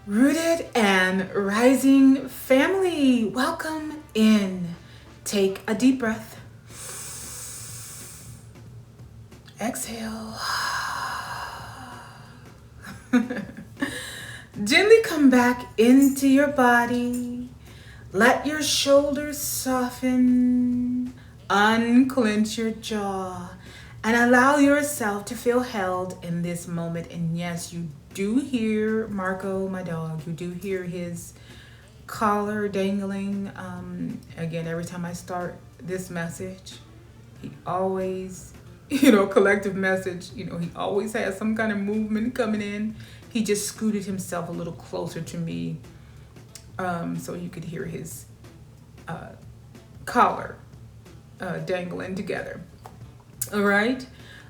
Rooted and rising family, welcome in. Take a deep breath. Exhale. Gently come back into your body. Let your shoulders soften. Unclench your jaw and allow yourself to feel held in this moment. And yes, you do hear Marco, my dog. You do hear his collar dangling. Again, every time I start this message, he always, collective message, he always has some kind of movement coming in. He just scooted himself a little closer to me so you could hear his collar dangling together. All right.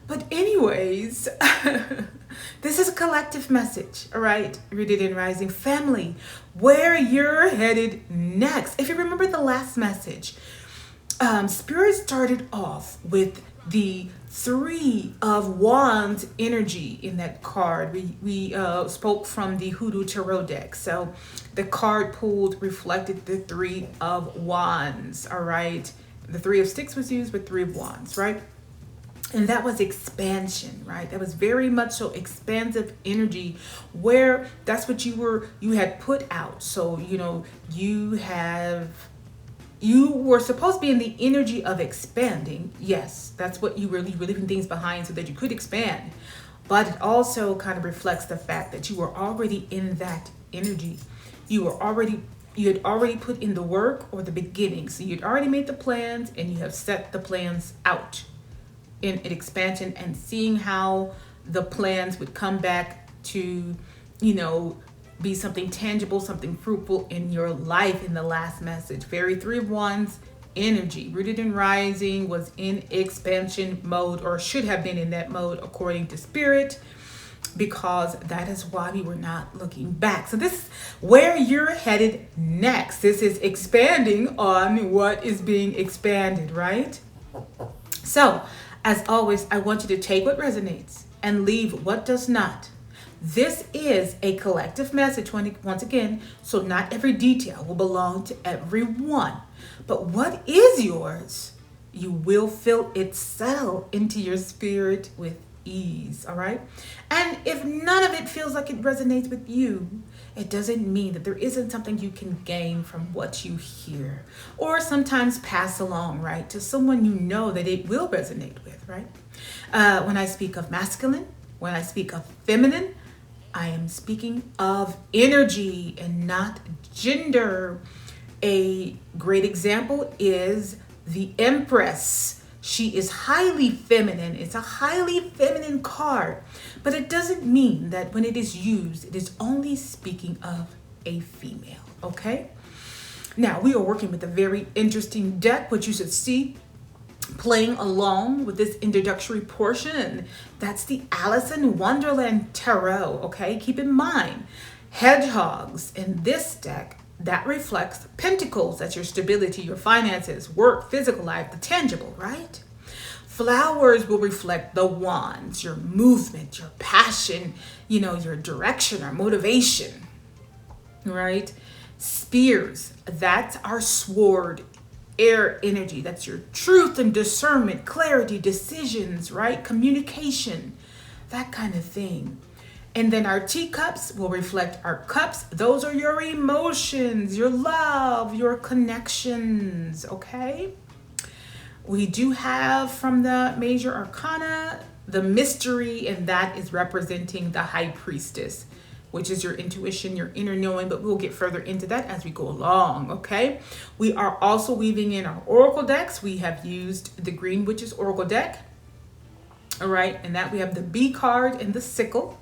But anyways, this is a collective message, all right? Rooted in rising family, where you're headed next. If you remember the last message, Spirit started off with the Three of Wands energy in that card. We spoke from the Hoodoo Tarot deck. So the card pulled reflected the Three of Wands, all right? The Three of Sticks was used, but Three of Wands, right? And that was expansion, right? That was very much so expansive energy, where that's what you had put out. So, you were supposed to be in the energy of expanding. Yes, that's what you were leaving things behind so that you could expand. But it also kind of reflects the fact that you were already in that energy. You had already put in the work or the beginning. So you'd already made the plans and you have set the plans out in an expansion, and seeing how the plans would come back to, be something tangible, something fruitful in your life in the last message. Very Three of Wands energy, rooted and rising, was in expansion mode, or should have been in that mode according to Spirit, because that is why we were not looking back. So this is where you're headed next. This is expanding on what is being expanded, right? So, as always, I want you to take what resonates and leave what does not. This is a collective message, once again, so not every detail will belong to everyone. But what is yours, you will feel it settle into your spirit with ease, all right? And if none of it feels like it resonates with you, it doesn't mean that there isn't something you can gain from what you hear, or sometimes pass along, right, to someone that it will resonate with, right? When I speak of masculine, when I speak of feminine, I am speaking of energy and not gender. A great example is the Empress. She is highly feminine. It's a highly feminine card, but it doesn't mean that when it is used, it is only speaking of a female, okay? Now, we are working with a very interesting deck, which you should see playing along with this introductory portion. That's the Alice in Wonderland Tarot, okay? Keep in mind, hedgehogs in this deck, that reflects pentacles. That's your stability, your finances, work, physical life, the tangible, right? Flowers will reflect the wands, your movement, your passion, your direction or motivation, right? Spears, that's our sword, air energy. That's your truth and discernment, clarity, decisions, right? Communication, that kind of thing. And then our teacups will reflect our cups. Those are your emotions, your love, your connections, okay? We do have from the major arcana, the mystery, and that is representing the high priestess, which is your intuition, your inner knowing, but we'll get further into that as we go along, okay? We are also weaving in our oracle decks. We have used the Green Witch's Oracle deck, all right? And that we have the Bee card and the sickle.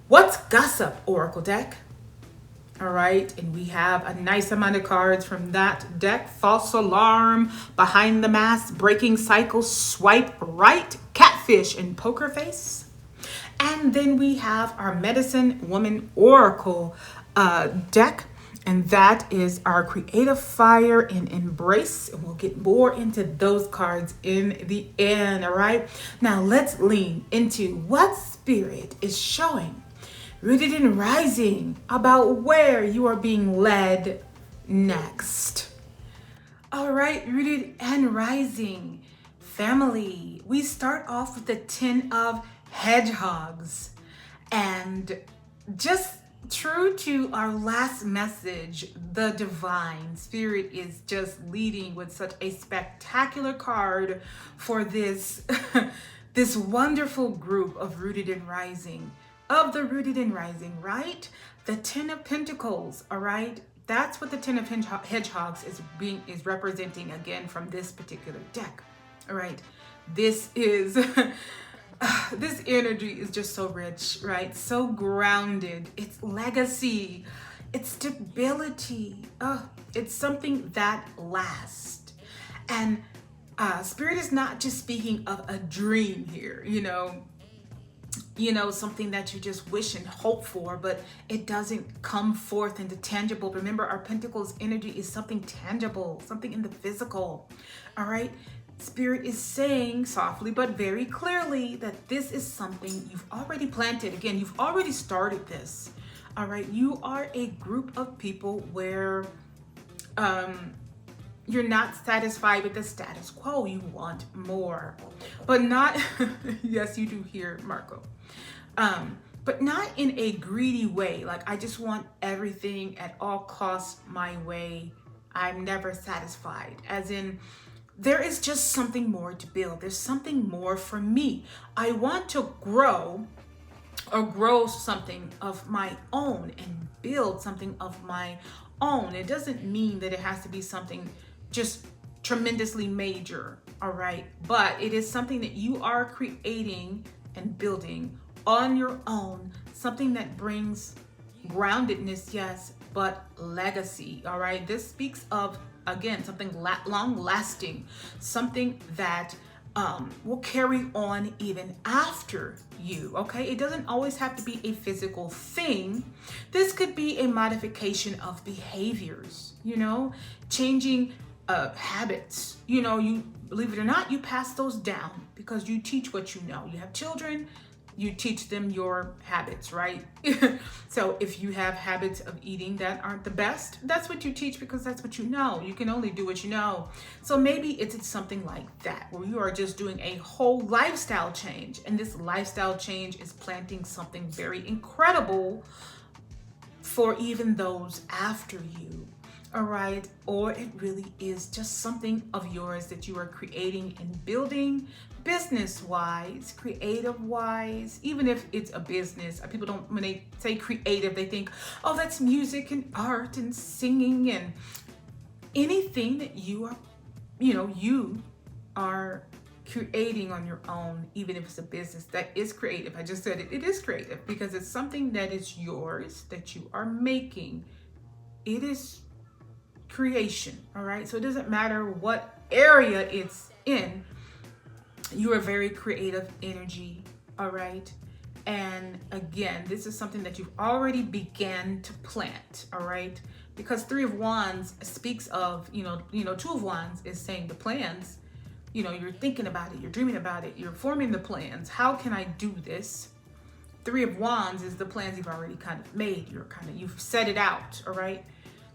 What's Gossip Oracle deck, all right? And we have a nice amount of cards from that deck. False Alarm, Behind the Mask, Breaking Cycle, Swipe Right, Catfish, and Poker Face. And then we have our Medicine Woman Oracle deck, and that is our Creative Fire and Embrace. And we'll get more into those cards in the end, all right? Now let's lean into what Spirit is showing Rooted and rising, about where you are being led next. All right, rooted and rising family. We start off with the 10 of hedgehogs. And just true to our last message, the divine spirit is just leading with such a spectacular card for this this wonderful group of rooted and rising, of the rooted and rising, right? The 10 of pentacles, all right? That's what the 10 of hedgehogs is representing again from this particular deck. All right. This is this energy is just so rich, right? So grounded. It's legacy. It's stability. It's something that lasts. And Spirit is not just speaking of a dream here, something that you just wish and hope for, but it doesn't come forth into tangible. Remember, our Pentacles energy is something tangible, something in the physical. All right. Spirit is saying softly but very clearly that this is something you've already planted. Again, you've already started this. All right. You are a group of people where you're not satisfied with the status quo. You want more, but not, yes, you do hear Marco. But not in a greedy way. Like, I just want everything at all costs my way. I'm never satisfied. As in, there is just something more to build. There's something more for me. I want to grow something of my own and build something of my own. It doesn't mean that it has to be something just tremendously major, all right? But it is something that you are creating and building on your own, something that brings groundedness, yes, but legacy, all right? This speaks of, again, something long lasting, something that will carry on even after you, okay? It doesn't always have to be a physical thing. This could be a modification of behaviors, changing habits. You, believe it or not, you pass those down because you teach what you know. You have children, you teach them your habits, right? So if you have habits of eating that aren't the best, that's what you teach because that's what you know. You can only do what you know. So maybe it's something like that, where you are just doing a whole lifestyle change. And this lifestyle change is planting something very incredible for even those after you. All right. Or it really is just something of yours that you are creating and building, business-wise, creative-wise. Even if it's a business, people don't, when they say creative, they think, oh, that's music and art and singing and anything that you are creating on your own. Even if it's a business, that is creative. I just said it is creative because it's something that is yours, that you are making. It is creation, all right? So it doesn't matter what area it's in, you are very creative energy, all right? And again, this is something that you've already began to plant, all right? Because 3 of Wands speaks of, 2 of Wands is saying the plans, you're thinking about it, you're dreaming about it, you're forming the plans. How can I do this? 3 of Wands is the plans you've already kind of made. You've set it out, all right?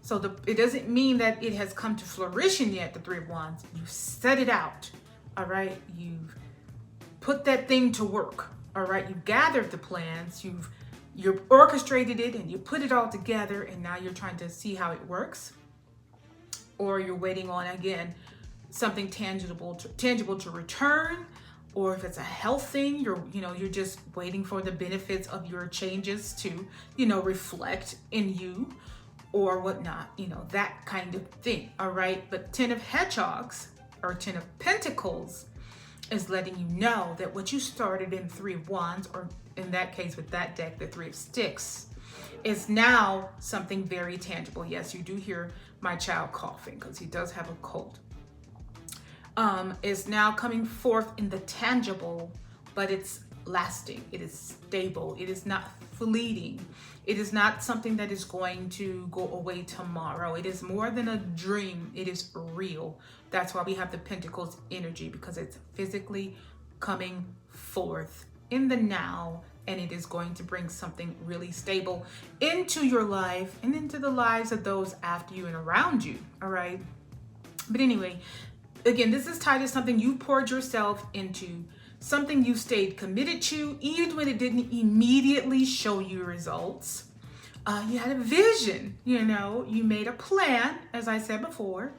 So it doesn't mean that it has come to fruition yet, the 3 of Wands. You've set it out, all right? You've put that thing to work, all right? You've gathered the plans, you've orchestrated it, and you put it all together, and now you're trying to see how it works. Or you're waiting on, again, something tangible to return. Or if it's a health thing, you're just waiting for the benefits of your changes to, reflect in you. Or whatnot, that kind of thing, all right? But 10 of hedgehogs, or 10 of pentacles, is letting you know that what you started in 3 of Wands, or in that case with that deck, the 3 of Sticks, is now something very tangible. Yes, you do hear my child coughing because he does have a cold. Is now coming forth in the tangible, but it's lasting, it is stable, it is not fleeting, it is not something that is going to go away tomorrow. It is more than a dream, it is real. That's why we have the Pentacles energy, because it's physically coming forth in the now and it is going to bring something really stable into your life and into the lives of those after you and around you. All right. But anyway, again, this is tied to something you poured yourself into, something you stayed committed to, even when it didn't immediately show you results. You had a vision, you made a plan, as I said before.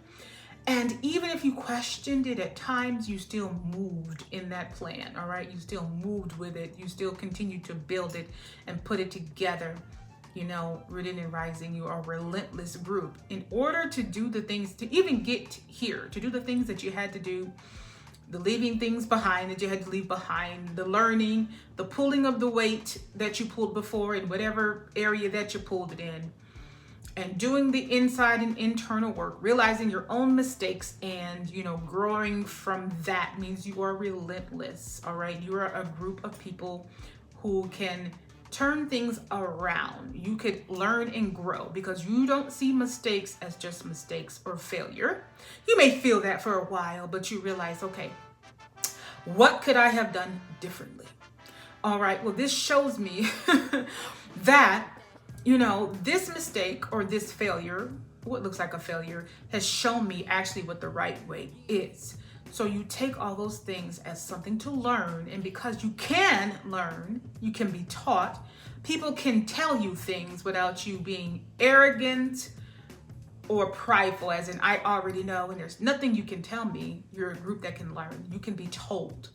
And even if you questioned it at times, you still moved in that plan, all right? You still moved with it. You still continued to build it and put it together. Rooted and Rising, you are a relentless group. In order to do the things, to even get here, to do the things that you had to do, the leaving things behind that you had to leave behind, the learning, the pulling of the weight that you pulled before in whatever area that you pulled it in, and doing the inside and internal work, realizing your own mistakes and, growing from that means you are relentless, all right? You are a group of people who can turn things around. You could learn and grow because you don't see mistakes as just mistakes or failure. You may feel that for a while, but you realize, okay, what could I have done differently? All right, well, this shows me that, this mistake or this failure, what looks like a failure, has shown me actually what the right way is. So you take all those things as something to learn, and because you can learn, you can be taught. People can tell you things without you being arrogant or prideful, as in, I already know, and there's nothing you can tell me. You're a group that can learn. You can be told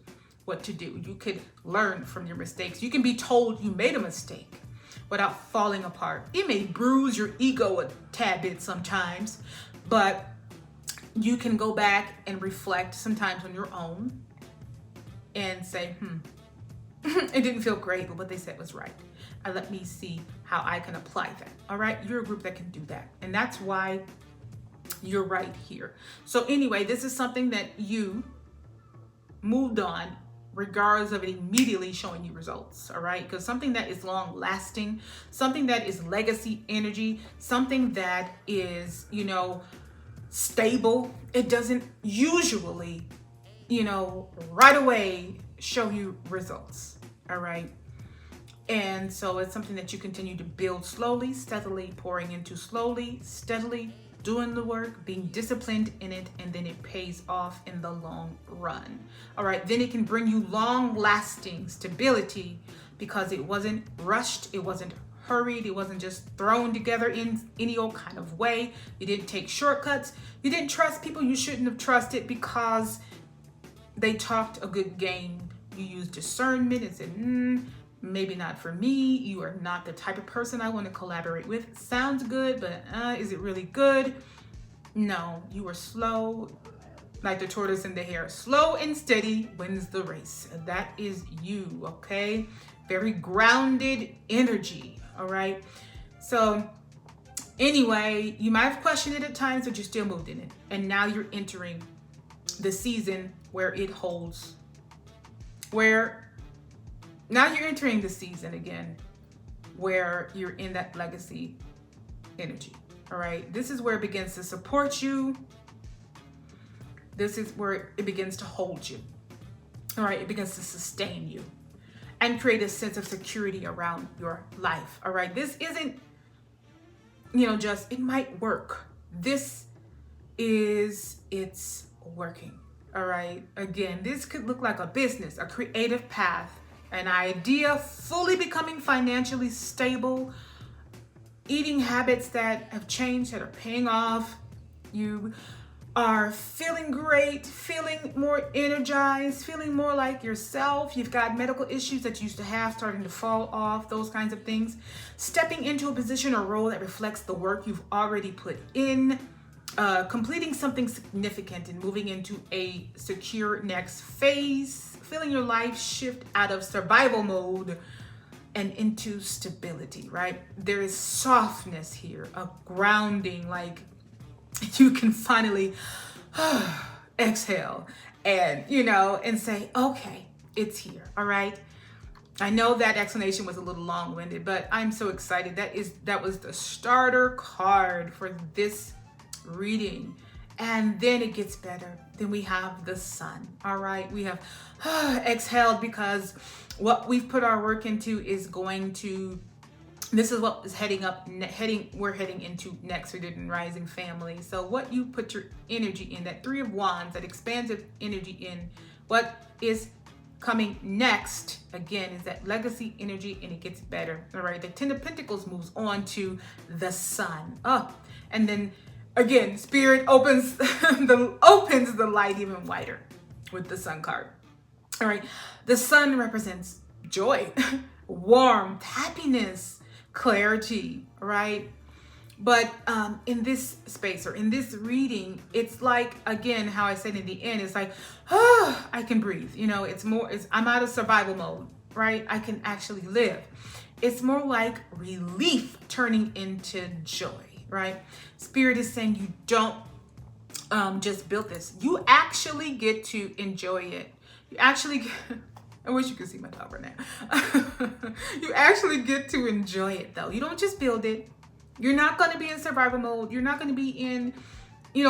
what to do. You could learn from your mistakes. You can be told you made a mistake without falling apart. It may bruise your ego a tad bit sometimes, but you can go back and reflect sometimes on your own and say, it didn't feel great, but what they said was right. And let me see how I can apply that. All right, you're a group that can do that. And that's why you're right here. So anyway, this is something that you moved on regardless of it immediately showing you results, all right? Because something that is long lasting, something that is legacy energy, something that is, stable, it doesn't usually, right away show you results, all right? And so it's something that you continue to build slowly, steadily, pouring into slowly, steadily, doing the work, being disciplined in it, and then it pays off in the long run. All right, then it can bring you long-lasting stability because it wasn't rushed, it wasn't hurried, it wasn't just thrown together in any old kind of way. You didn't take shortcuts. You didn't trust people you shouldn't have trusted because they talked a good game. You used discernment and said, maybe not for me. You are not the type of person I want to collaborate with. Sounds good, but is it really good? No, you were slow, like the tortoise and the hare. Slow and steady wins the race. That is you, okay? Very grounded energy, all right? So anyway, you might have questioned it at times, but you still moved in it. And now you're entering the season where it holds, now you're entering the season again where you're in that legacy energy, all right? This is where it begins to support you. This is where it begins to hold you, all right? It begins to sustain you and create a sense of security around your life, all right? This isn't, just, it might work. It's working, all right? Again, this could look like a business, a creative path, an idea, fully becoming financially stable, eating habits that have changed, that are paying off. You are feeling great, feeling more energized, feeling more like yourself. You've got medical issues that you used to have starting to fall off, those kinds of things. Stepping into a position or role that reflects the work you've already put in. Completing something significant and moving into a secure next phase. Feeling your life shift out of survival mode and into stability, right? There is softness here, a grounding, like you can finally exhale and, and say, okay, it's here, all right? I know that explanation was a little long-winded, but I'm so excited. That was the starter card for this reading. And then it gets better. Then we have the sun. All right. We have exhaled, because what we've put our work into is going to, this is what is we're heading into next for the rising family. So what you put your energy in, that Three of Wands, that expansive energy in, what is coming next again is that legacy energy, and it gets better. All right. The Ten of Pentacles moves on to the sun. And then again, Spirit opens the light even wider with the sun card. All right. The sun represents joy, warmth, happiness, clarity, right? But in this space, or in this reading, it's like, again, how I said in the end, it's like, I can breathe. I'm out of survival mode, right? I can actually live. It's more like relief turning into joy, right? Spirit is saying you don't just build this. You actually get to enjoy it. You actually I wish you could see my top right now. You actually get to enjoy it, though. You don't just build it. You're not going to be in survival mode. You're not going to be in,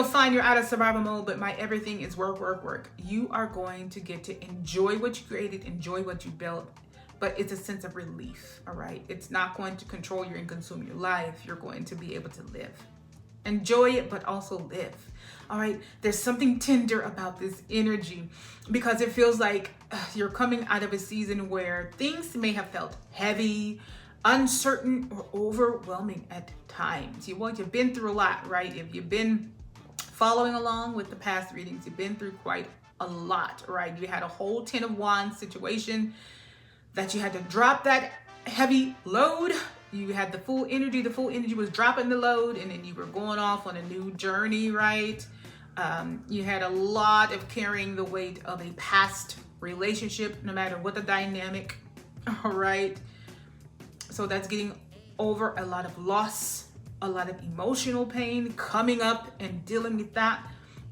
fine, you're out of survival mode, but my everything is work, work, work. You are going to get to enjoy what you created, enjoy what you built, but it's a sense of relief, all right? It's not going to control you and consume your life. You're going to be able to live. Enjoy it, but also live. All right. There's something tender about this energy, because it feels like you're coming out of a season where things may have felt heavy, uncertain, or overwhelming at times. You've been through a lot, right? If you've been following along with the past readings, you've been through quite a lot, right? You had a whole Ten of Wands situation that you had to drop that heavy load. You had the full energy. The full energy was dropping the load, and then you were going off on a new journey, right? You had a lot of carrying the weight of a past relationship, no matter what the dynamic, all right? So that's getting over a lot of loss, a lot of emotional pain, coming up and dealing with that,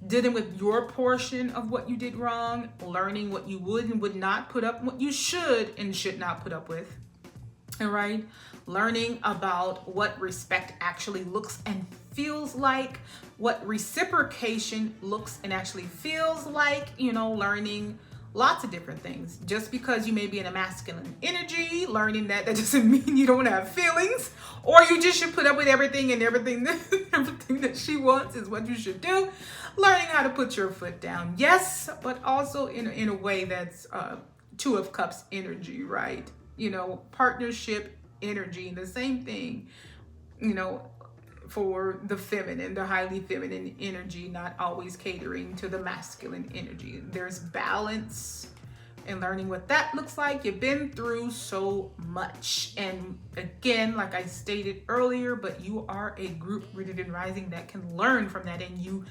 dealing with your portion of what you did wrong, learning what you would and would not put up, what you should and should not put up with, all right? Learning about what respect actually looks and feels like, what reciprocation looks and actually feels like, learning lots of different things. Just because you may be in a masculine energy, learning that doesn't mean you don't have feelings, or you just should put up with everything, and everything that she wants is what you should do. Learning how to put your foot down, yes, but also in a way that's Two of Cups energy, right? Partnership energy, and the same thing, for the feminine, the highly feminine energy, not always catering to the masculine energy. There's balance and learning what that looks like. You've been through so much. And again, like I stated earlier, but you are a group rooted in rising that can learn from that, and you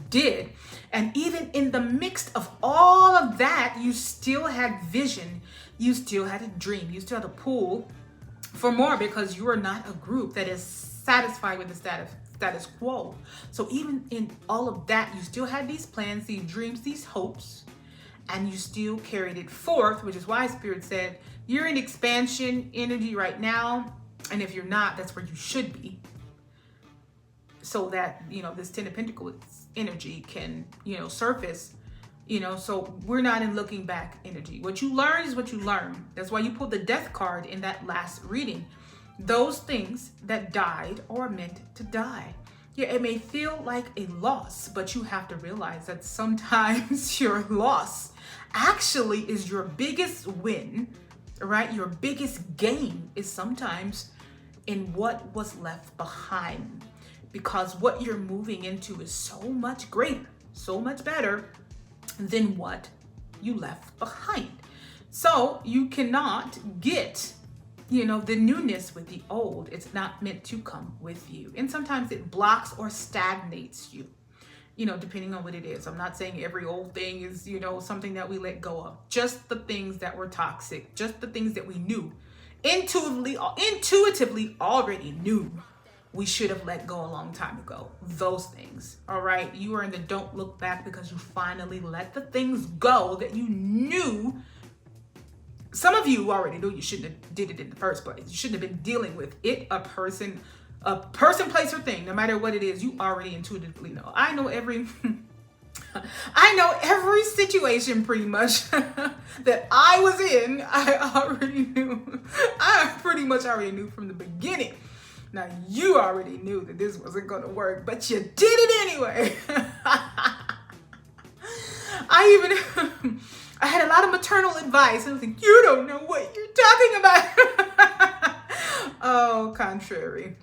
did. And even in the mix of all of that, you still had vision. You still had a dream. You still had a pull for more, because you are not a group that is satisfied with the status quo. So even in all of that, you still had these plans, these dreams, these hopes, and you still carried it forth, which is why Spirit said you're in expansion energy right now. And if you're not, that's where you should be. So that, this Ten of Pentacles energy can, surface. So we're not in looking back energy. What you learn is what you learn. That's why you pulled the Death card in that last reading. Those things that died are meant to die. Yeah, it may feel like a loss, but you have to realize that sometimes your loss actually is your biggest win, right? Your biggest gain is sometimes in what was left behind, because what you're moving into is so much greater, so much better than what you left behind. So you cannot get, the newness with the old. It's not meant to come with you. And sometimes it blocks or stagnates you, depending on what it is. I'm not saying every old thing is, something that we let go of. Just the things that were toxic, just the things that we knew, intuitively already knew we should have let go a long time ago. Those things, all right? You are in the don't look back, because you finally let the things go that you knew. Some of you already knew you shouldn't have did it in the first place. You shouldn't have been dealing with it, a person, A person, place, or thing, no matter what it is, you already intuitively know. I know every situation pretty much that I was in. I already knew. I pretty much already knew from the beginning. Now, you already knew that this wasn't going to work, but you did it anyway. I had a lot of maternal advice. I was like, you don't know what you're talking about. Oh, contrary.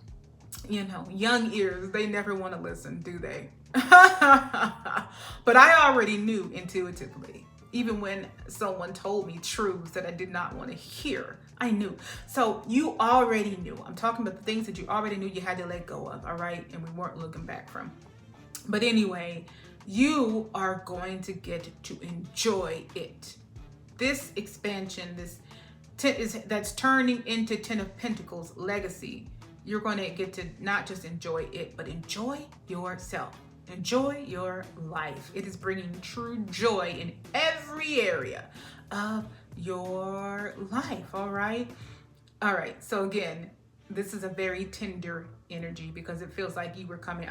Young ears, they never want to listen, do they? But I already knew intuitively. Even when someone told me truths that I did not want to hear, I knew. So you already knew. I'm talking about the things that you already knew you had to let go of, all right? And we weren't looking back from. But anyway, you are going to get to enjoy it. This expansion, that's turning into Ten of Pentacles legacy. You're going to get to not just enjoy it, but enjoy yourself. Enjoy your life. It is bringing true joy in every area of your life. All right. All right. So again, this is a very tender energy because it feels like you were coming,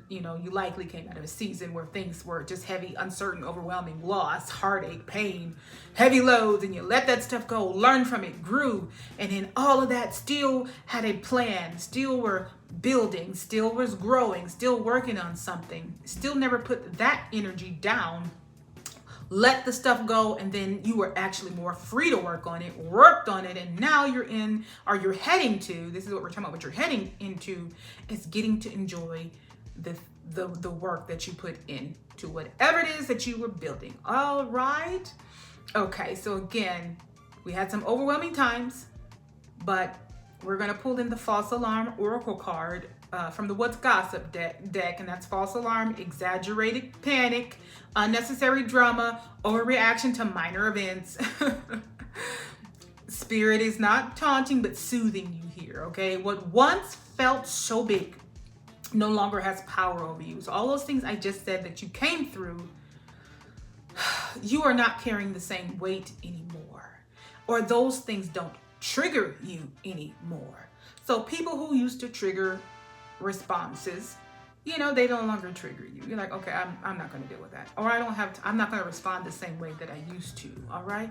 you likely came out of a season where things were just heavy, uncertain, overwhelming, loss, heartache, pain, heavy loads, and you let that stuff go, learned from it, grew, and then all of that still had a plan, still were building, still was growing, still working on something, still never put that energy down. Let the stuff go, and then you were actually more free to work on it, worked on it, and now you're heading to, this is what we're talking about, what you're heading into is getting to enjoy the work that you put into whatever it is that you were building. All right. Okay, so again, we had some overwhelming times, but we're going to pull in the false alarm oracle card from the What's Gossip deck, and that's false alarm, exaggerated panic, unnecessary drama, overreaction to minor events. Spirit is not taunting, but soothing you here, okay? What once felt so big no longer has power over you. So all those things I just said that you came through, you are not carrying the same weight anymore, or those things don't trigger you anymore. So people who used to trigger responses, they no longer trigger you. You're like, okay, I'm not going to deal with that, or I'm not going to respond the same way that I used to. All right.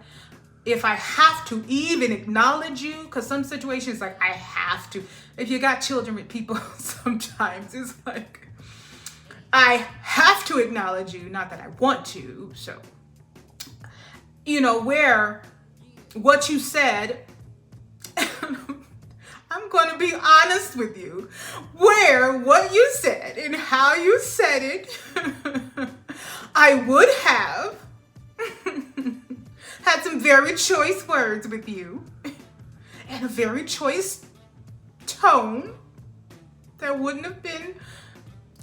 If I have to even acknowledge you, because some situations like I have to. If you got children with people, sometimes it's like I have to acknowledge you, not that I want to. So, where what you said, I'm going to be honest with you, where what you said and how you said it, I would have had some very choice words with you and a very choice tone that wouldn't have been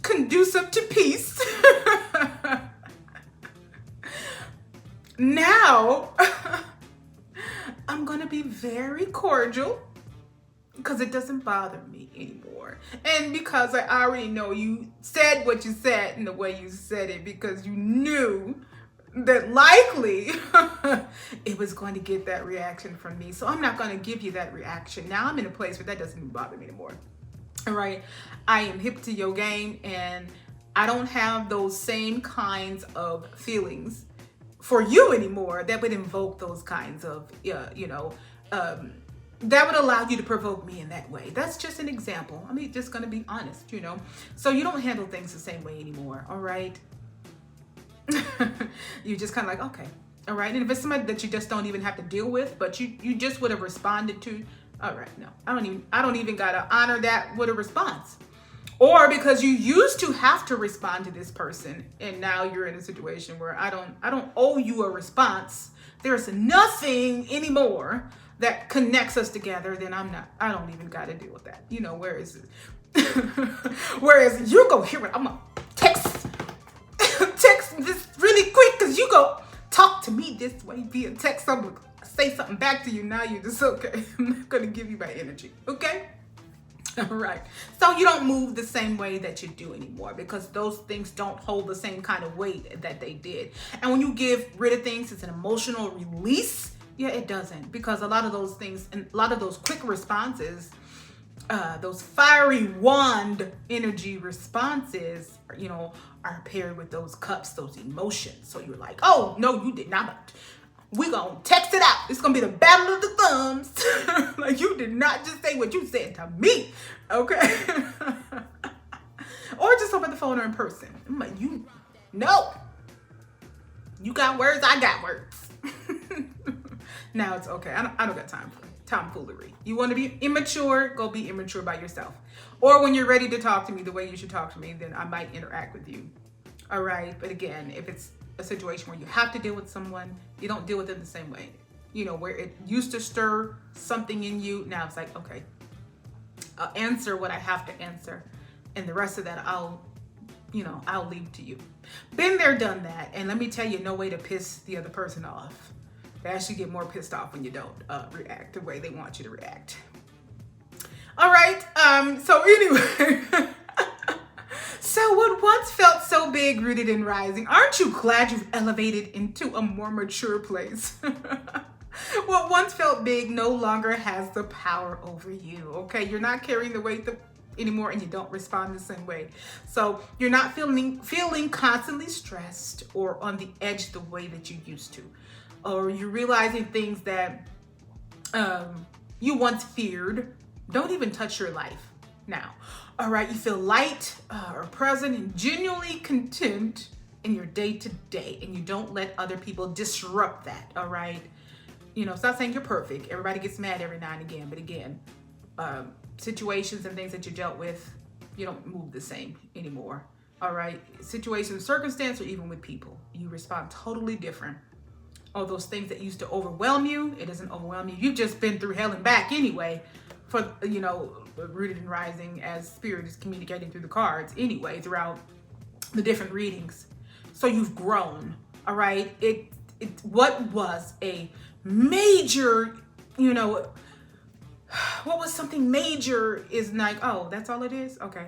conducive to peace. Now, I'm going to be very cordial because it doesn't bother me anymore. And because I already know you said what you said and the way you said it, because you knew that likely it was going to get that reaction from me. So I'm not going to give you that reaction. Now I'm in a place where that doesn't even bother me anymore. All right. I am hip to your game, and I don't have those same kinds of feelings for you anymore that would invoke those kinds of, that would allow you to provoke me in that way. That's just an example. I mean, just going to be honest, So you don't handle things the same way anymore, all right? You just kind of like, okay, all right. And if it's somebody that you just don't even have to deal with, but you just would have responded to, all right, no, I don't even got to honor that with a response. Or because you used to have to respond to this person, and now you're in a situation where I don't owe you a response. There's nothing anymore that connects us together. Then I don't even got to deal with that. Whereas you go, here, I'm gonna text this really quick because you go talk to me this way via text. I'm gonna say something back to you. Now you're just okay. I'm not gonna give you my energy. Okay. All right. So you don't move the same way that you do anymore, because those things don't hold the same kind of weight that they did. And when you give rid of things, it's an emotional release. Yeah, it doesn't, because a lot of those things and a lot of those quick responses those fiery wand energy responses, are paired with those cups, those emotions. So you're like, oh, no, you did not. We gonna text it out. It's gonna be the battle of the thumbs. Like, you did not just say what you said to me, okay? Or just over the phone or in person. I'm like, no. You got words, I got words. Now it's okay. I don't got time for tomfoolery. You want to be immature, go be immature by yourself. Or when you're ready to talk to me the way you should talk to me, then I might interact with you. All right. But again, if it's a situation where you have to deal with someone, you don't deal with them the same way. Where it used to stir something in you. Now it's like, okay, I'll answer what I have to answer. And the rest of that, I'll leave to you. Been there, done that. And let me tell you, no way to piss the other person off. They actually get more pissed off when you don't react the way they want you to react. All right. So anyway, so what once felt so big, rooted and rising, aren't you glad you've elevated into a more mature place? What once felt big no longer has the power over you. Okay, you're not carrying the weight anymore, and you don't respond the same way. So you're not feeling constantly stressed or on the edge the way that you used to. Or you're realizing things that you once feared don't even touch your life now. All right, you feel light or present and genuinely content in your day to day, and you don't let other people disrupt that. All right, it's not saying you're perfect. Everybody gets mad every now and again, but again, situations and things that you dealt with, you don't move the same anymore. All right, situations, circumstance, or even with people, you respond totally different. All those things that used to overwhelm you, it doesn't overwhelm you. You've just been through hell and back anyway, for rooted and rising, as spirit is communicating through the cards anyway throughout the different readings. So you've grown. All right, what was a major, what was something major is like, oh, that's all it is. Okay.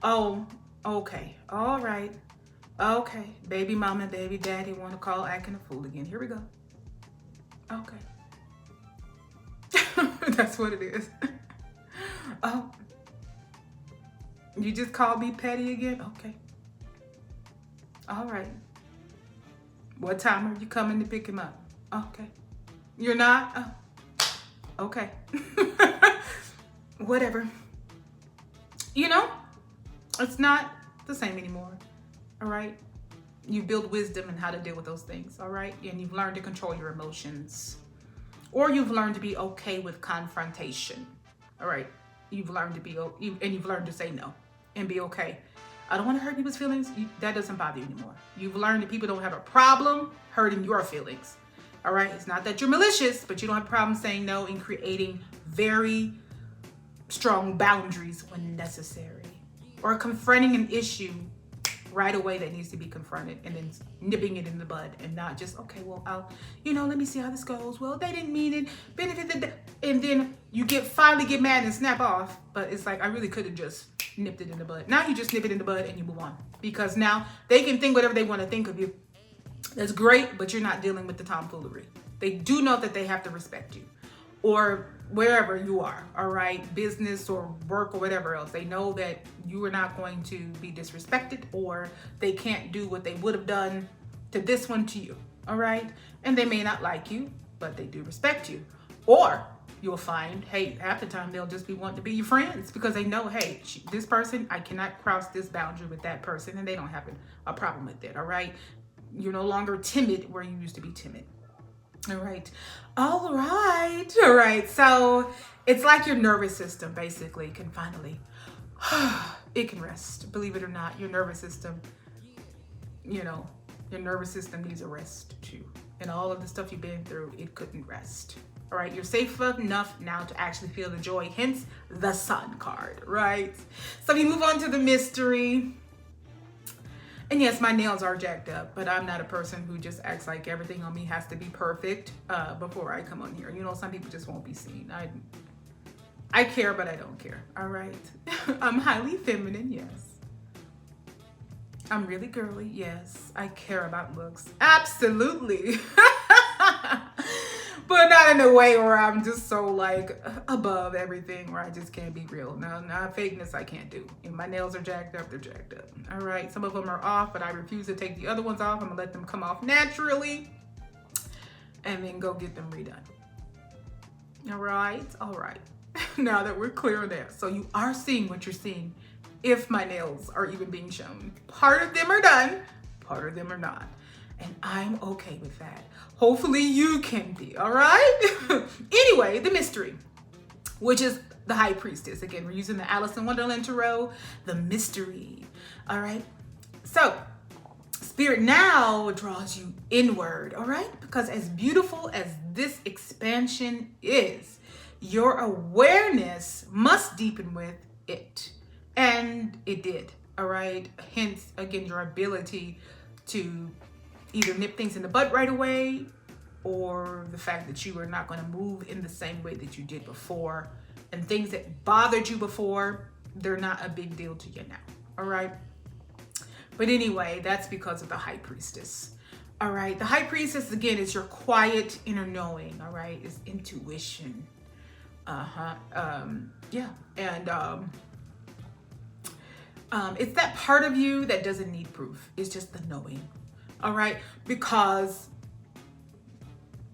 Oh, okay, all right. Okay, baby mama, baby daddy want to call acting a fool again. Here we go. Okay. That's what it is. Oh, you just called me petty again? Okay. All right. What time are you coming to pick him up? Okay. You're not? Oh. Okay. Whatever. It's not the same anymore. All right. You build wisdom in how to deal with those things. All right. And you've learned to control your emotions, or you've learned to be okay with confrontation. All right. You've learned to you've learned to say no and be okay. I don't want to hurt people's feelings. That doesn't bother you anymore. You've learned that people don't have a problem hurting your feelings. All right. It's not that you're malicious, but you don't have a problem saying no and creating very strong boundaries when necessary, or confronting an issue right away that needs to be confronted, and then nipping it in the bud, and not just, okay, well, I'll, let me see how this goes. Well, they didn't mean it, and then you finally get mad and snap off. But it's like, I really could have just nipped it in the bud. Now you just nip it in the bud and you move on, because now they can think whatever they want to think of you. That's great, but you're not dealing with the tomfoolery. They do know that they have to respect you, or wherever you are, all right, business or work or whatever else. They know that you are not going to be disrespected, or they can't do what they would have done to this one to you, all right? And they may not like you, but they do respect you. Or you'll find, hey, half the time they'll just be wanting to be your friends, because they know, hey, this person, I cannot cross this boundary with that person, and they don't have a problem with it, all right? You're no longer timid where you used to be timid. All right. All right. So it's like your nervous system basically can finally, it can rest. Believe it or not, your nervous system, your nervous system needs a rest too. And all of the stuff you've been through, it couldn't rest. All right. You're safe enough now to actually feel the joy, hence the Sun card, right? So we move on to the mystery. And yes, my nails are jacked up, but I'm not a person who just acts like everything on me has to be perfect before I come on here. Some people just won't be seen. I care, but I don't care. All right. I'm highly feminine, yes. I'm really girly, yes. I care about looks. Absolutely. But not in a way where I'm just so like above everything where I just can't be real. No, not fakeness I can't do. If my nails are jacked up, they're jacked up. All right, some of them are off, but I refuse to take the other ones off. I'm gonna let them come off naturally and then go get them redone. All right. Now that we're clear on that. So you are seeing what you're seeing if my nails are even being shown. Part of them are done, part of them are not. And I'm okay with that. Hopefully you can be, all right? Anyway, the mystery, which is the High Priestess. Again, we're using the Alice in Wonderland Tarot, the mystery, all right? So, Spirit now draws you inward, all right? Because as beautiful as this expansion is, your awareness must deepen with it. And it did, all right? Hence, again, your ability to either nip things in the bud right away, or the fact that you are not going to move in the same way that you did before. And things that bothered you before, they're not a big deal to you now, all right? But anyway, that's because of the High Priestess, all right? The High Priestess, again, is your quiet inner knowing, all right? It's intuition. Yeah. And it's that part of you that doesn't need proof. It's just the knowing. All right, because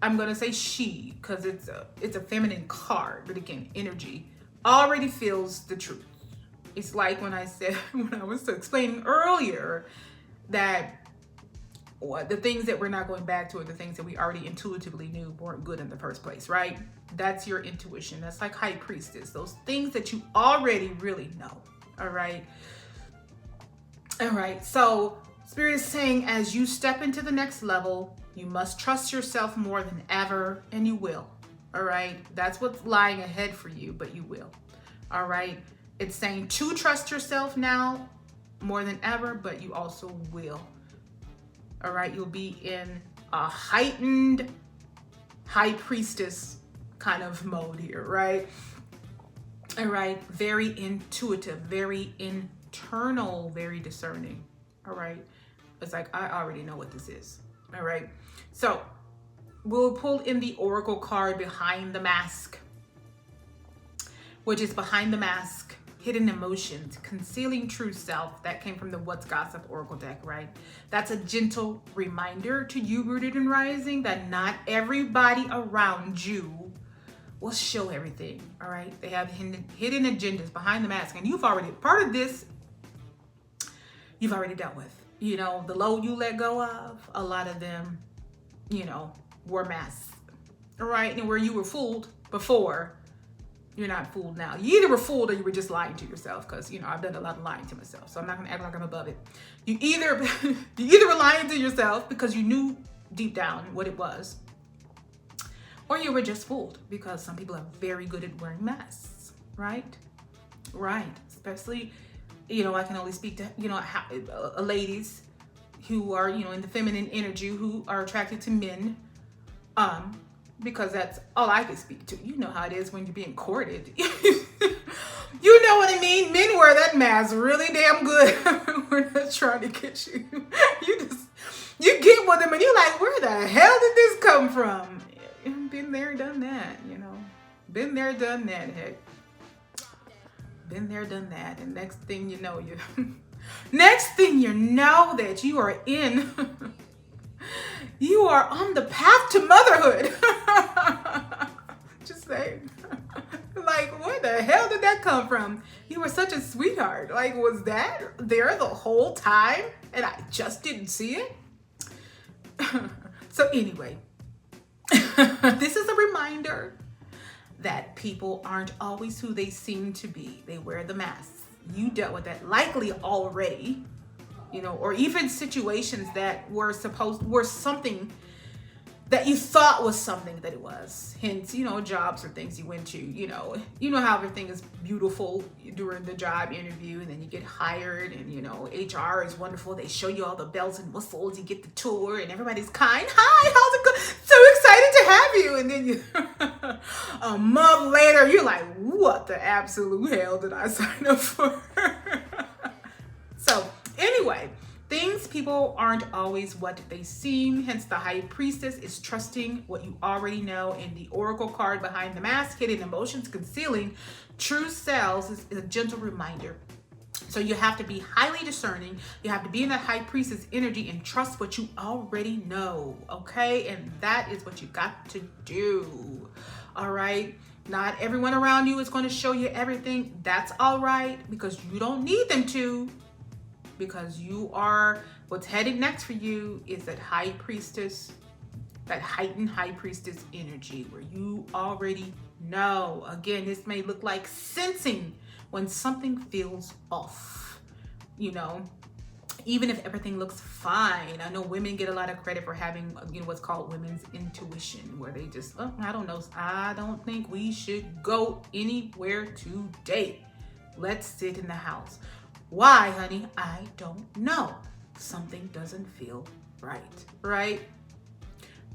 I'm gonna say she, because it's a feminine card, but again, energy already feels the truth. It's like when I was explaining earlier that the things that we're not going back to are the things that we already intuitively knew weren't good in the first place, right? That's your intuition. That's like High Priestess. Those things that you already really know. All right. All right. So Spirit is saying, as you step into the next level, you must trust yourself more than ever, and you will. All right. That's what's lying ahead for you, but you will. All right. It's saying to trust yourself now more than ever, but you also will. All right. You'll be in a heightened High Priestess kind of mode here, right? All right. Very intuitive, very internal, very discerning. All right. It's like, I already know what this is. All right. So we'll pull in the Oracle card Behind the Mask, which is behind the mask, hidden emotions, concealing true self. That came from the What's Gossip Oracle deck, right? That's a gentle reminder to you, rooted and rising, that not everybody around you will show everything. All right. They have hidden agendas behind the mask. And you've already, part of this, you've already dealt with. You know, the load you let go of, a lot of them, you know, were masks, all right? And where you were fooled before, you're not fooled now. You either were fooled or you were just lying to yourself, because, you know, I've done a lot of lying to myself, so I'm not going to act like I'm above it. You either were lying to yourself because you knew deep down what it was, or you were just fooled because some people are very good at wearing masks, right? Right, especially, you know, I can only speak to, you know, ladies who are, you know, in the feminine energy, who are attracted to men, because that's all I can speak to. You know how it is when you're being courted. You know what I mean? Men wear that mask really damn good. We're not trying to get you. You get with them and you're like, where the hell did this come from? Been there, done that, you know. Been there, done that, heck. Been there, done that, and next thing you know, that you are in, you are on the path to motherhood. Just saying. Like, where the hell did that come from? You were such a sweetheart. Like, was that there the whole time and I just didn't see it? So anyway, this is a reminder that people aren't always who they seem to be. They wear the masks. You dealt with that likely already, you know, or even situations that were something that you thought was something that it was. Hence, you know, jobs or things you went to, you know how everything is beautiful during the job interview, and then you get hired, and, you know, HR is wonderful. They show you all the bells and whistles. You get the tour and everybody's kind. Hi, how's it going? So excited to have you. And then a month later, you're like, what the absolute hell did I sign up for? So anyway, Things people aren't always what they seem, hence the high priestess is trusting what you already know, and the oracle card behind the mask, hidden emotions concealing true selves, is a gentle reminder. So you have to be highly discerning. You have to be in that high priestess energy and trust what you already know, okay? And that is what you got to do, all right? Not everyone around you is going to show you everything. That's all right, because you don't need them to, because you are, what's headed next for you is that high priestess, that heightened high priestess energy where you already know. Again, this may look like sensing when something feels off, you know, even if everything looks fine. I know women get a lot of credit for having, you know, what's called women's intuition, where they just, oh, I don't know, I don't think we should go anywhere today. Let's sit in the house. Why, honey? I don't know. Something doesn't feel right, right?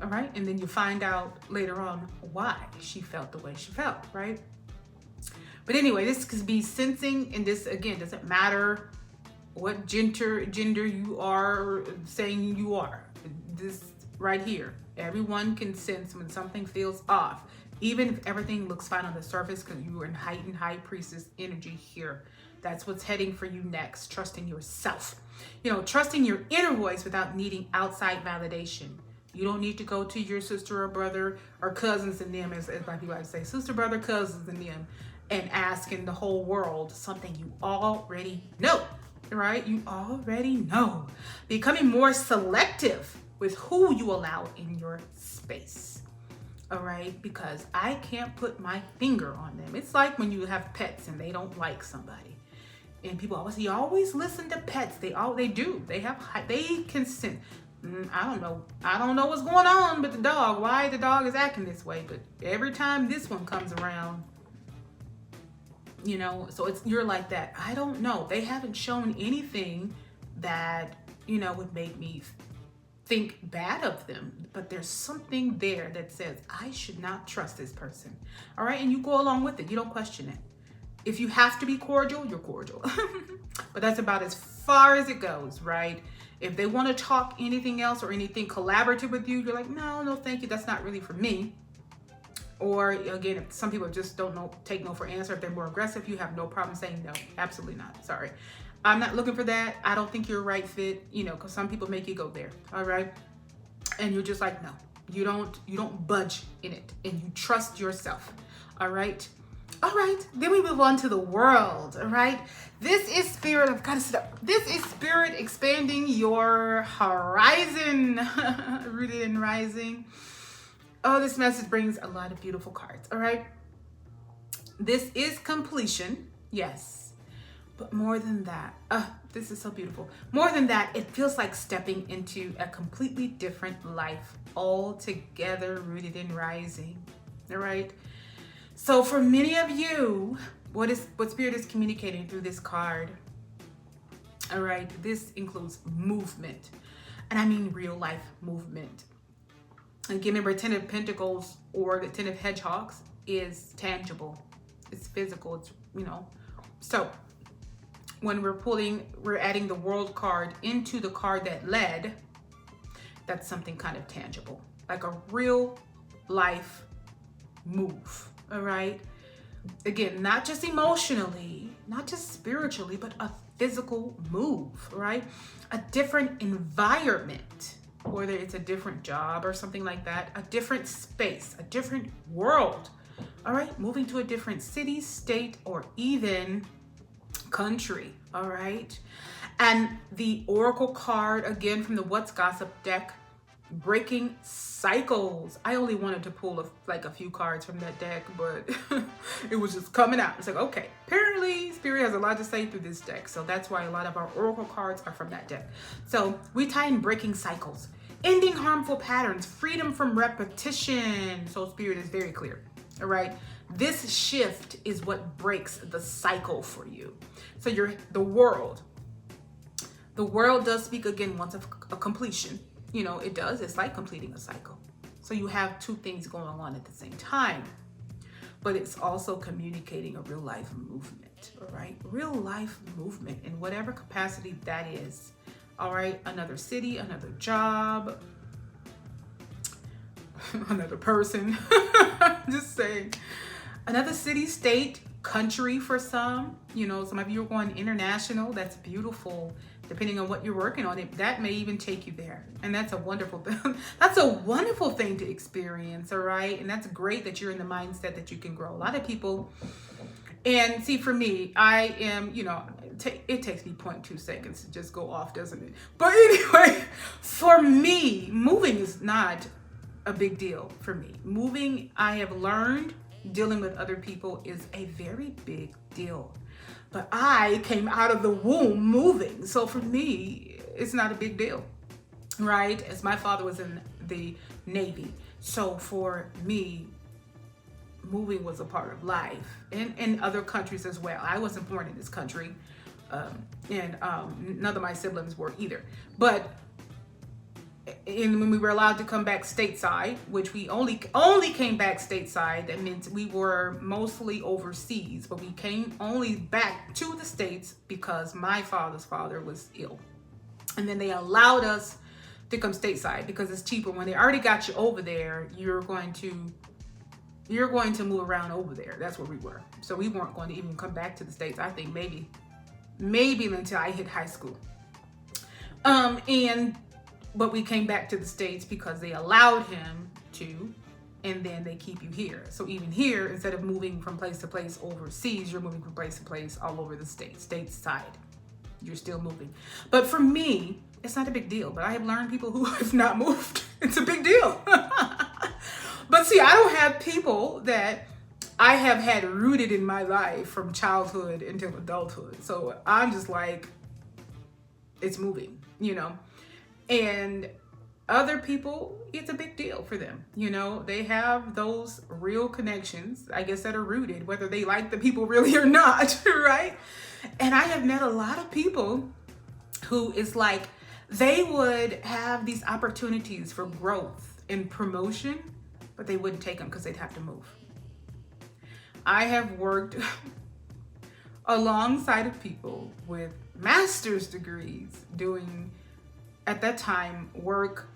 All right, and then you find out later on why she felt the way she felt, right? But anyway, this could be sensing, and this, again, doesn't matter what gender you are saying you are. This right here, everyone can sense when something feels off, even if everything looks fine on the surface, because you are in heightened high priestess energy here. That's what's heading for you next. Trusting yourself, you know, trusting your inner voice without needing outside validation. You don't need to go to your sister or brother or cousins and them, as my people like to say, sister, brother, cousins and them, and asking the whole world something you already know, right? You already know. Becoming more selective with who you allow in your space, all right? Because I can't put my finger on them. It's like when you have pets and they don't like somebody. And people always say, you always listen to pets. They do. They can sense. I don't know what's going on with the dog, why the dog is acting this way, but every time this one comes around, you know, so you're like that. I don't know. They haven't shown anything that, you know, would make me think bad of them, but there's something there that says I should not trust this person. All right, and you go along with it. You don't question it. If you have to be cordial, you're cordial. But that's about as far as it goes, right? If they want to talk anything else or anything collaborative with you, you're like, no, thank you. That's not really for me. Or again, if some people just don't know, take no for answer. If they're more aggressive, you have no problem saying no, absolutely not. Sorry, I'm not looking for that. I don't think you're a right fit, you know, because some people make you go there. All right. And you're just like, no, you don't budge in it, and you trust yourself. All right. All right, then we move on to the world, all right? This is spirit, I've got to sit up. This is spirit expanding your horizon, rooted and rising. Oh, this message brings a lot of beautiful cards, all right? This is completion, yes. But more than that, this is so beautiful. More than that, it feels like stepping into a completely different life, altogether rooted and rising, all right? So for many of you, what Spirit is communicating through this card, all right, this includes movement. And I mean real life movement. And remember, Ten of Pentacles or the Ten of Hedgehogs is tangible. It's physical, it's, you know. So when we're adding the World card into the card that led, that's something kind of tangible. Like a real life move. All right. Again, not just emotionally, not just spiritually, but a physical move, right? A different environment, whether it's a different job or something like that, a different space, a different world. All right. Moving to a different city, state, or even country. All right. And the Oracle card, again, from the What's Gossip deck, breaking cycles. I only wanted to pull a few cards from that deck, but it was just coming out. It's like, okay, apparently Spirit has a lot to say through this deck. So that's why a lot of our Oracle cards are from that deck. So we tie in breaking cycles, ending harmful patterns, freedom from repetition. So Spirit is very clear. All right. This shift is what breaks the cycle for you. So the world does speak again once of a completion. You know, it does. It's like completing a cycle. So you have two things going on at the same time, but it's also communicating a real life movement, all right? Real life movement in whatever capacity that is, All right, another city, another job, another person. Just saying. Another city, state, country for some. You know, some of you are going international. That's beautiful. Depending on what you're working on, that may even take you there. And that's a wonderful thing. That's a wonderful thing to experience, all right? And that's great that you're in the mindset that you can grow. A lot of people, and see, for me, I am, you know, it takes me 0.2 seconds to just go off, doesn't it? But anyway, for me, moving is not a big deal for me. Moving, I have learned, dealing with other people is a very big deal. But I came out of the womb moving. So for me, it's not a big deal, right? As my father was in the Navy. So for me, moving was a part of life, and in other countries as well. I wasn't born in this country, and none of my siblings were either. But when we were allowed to come back stateside, which we only came back stateside, that meant we were mostly overseas, but we came only back to the States because my father's father was ill. And then they allowed us to come stateside because it's cheaper. When they already got you over there, you're going to move around over there. That's where we were. So we weren't going to even come back to the States, I think maybe until I hit high school. But we came back to the States because they allowed him to, and then they keep you here. So even here, instead of moving from place to place overseas, you're moving from place to place all over the stateside. You're still moving. But for me, it's not a big deal. But I have learned people who have not moved. It's a big deal. But see, I don't have people that I have had rooted in my life from childhood until adulthood. So I'm just like, it's moving, you know. And other people, it's a big deal for them. You know, they have those real connections, I guess, that are rooted, whether they like the people really or not, right? And I have met a lot of people who is like, they would have these opportunities for growth and promotion, but they wouldn't take them because they'd have to move. I have worked alongside of people with master's degrees doing, at that time, work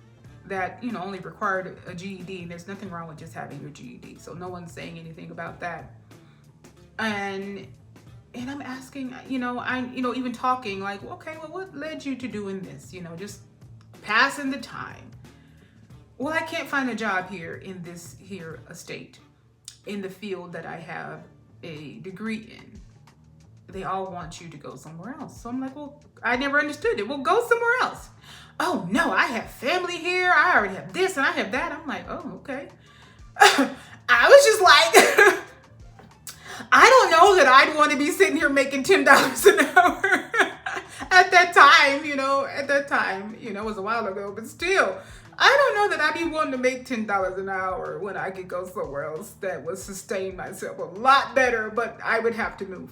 that, you know, only required a GED, and there's nothing wrong with just having your GED. So no one's saying anything about that. And I'm asking, even talking like, okay, well, what led you to doing this? You know, just passing the time. Well, I can't find a job here in this here estate, in the field that I have a degree in. They all want you to go somewhere else. So I'm like, well, I never understood it. Well, go somewhere else. Oh no, I have family here. I already have this and I have that. I'm like, oh, okay. I was just like, I don't know that I'd want to be sitting here making $10 an hour at that time, it was a while ago, but still, I don't know that I'd be wanting to make $10 an hour when I could go somewhere else that would sustain myself a lot better, but I would have to move.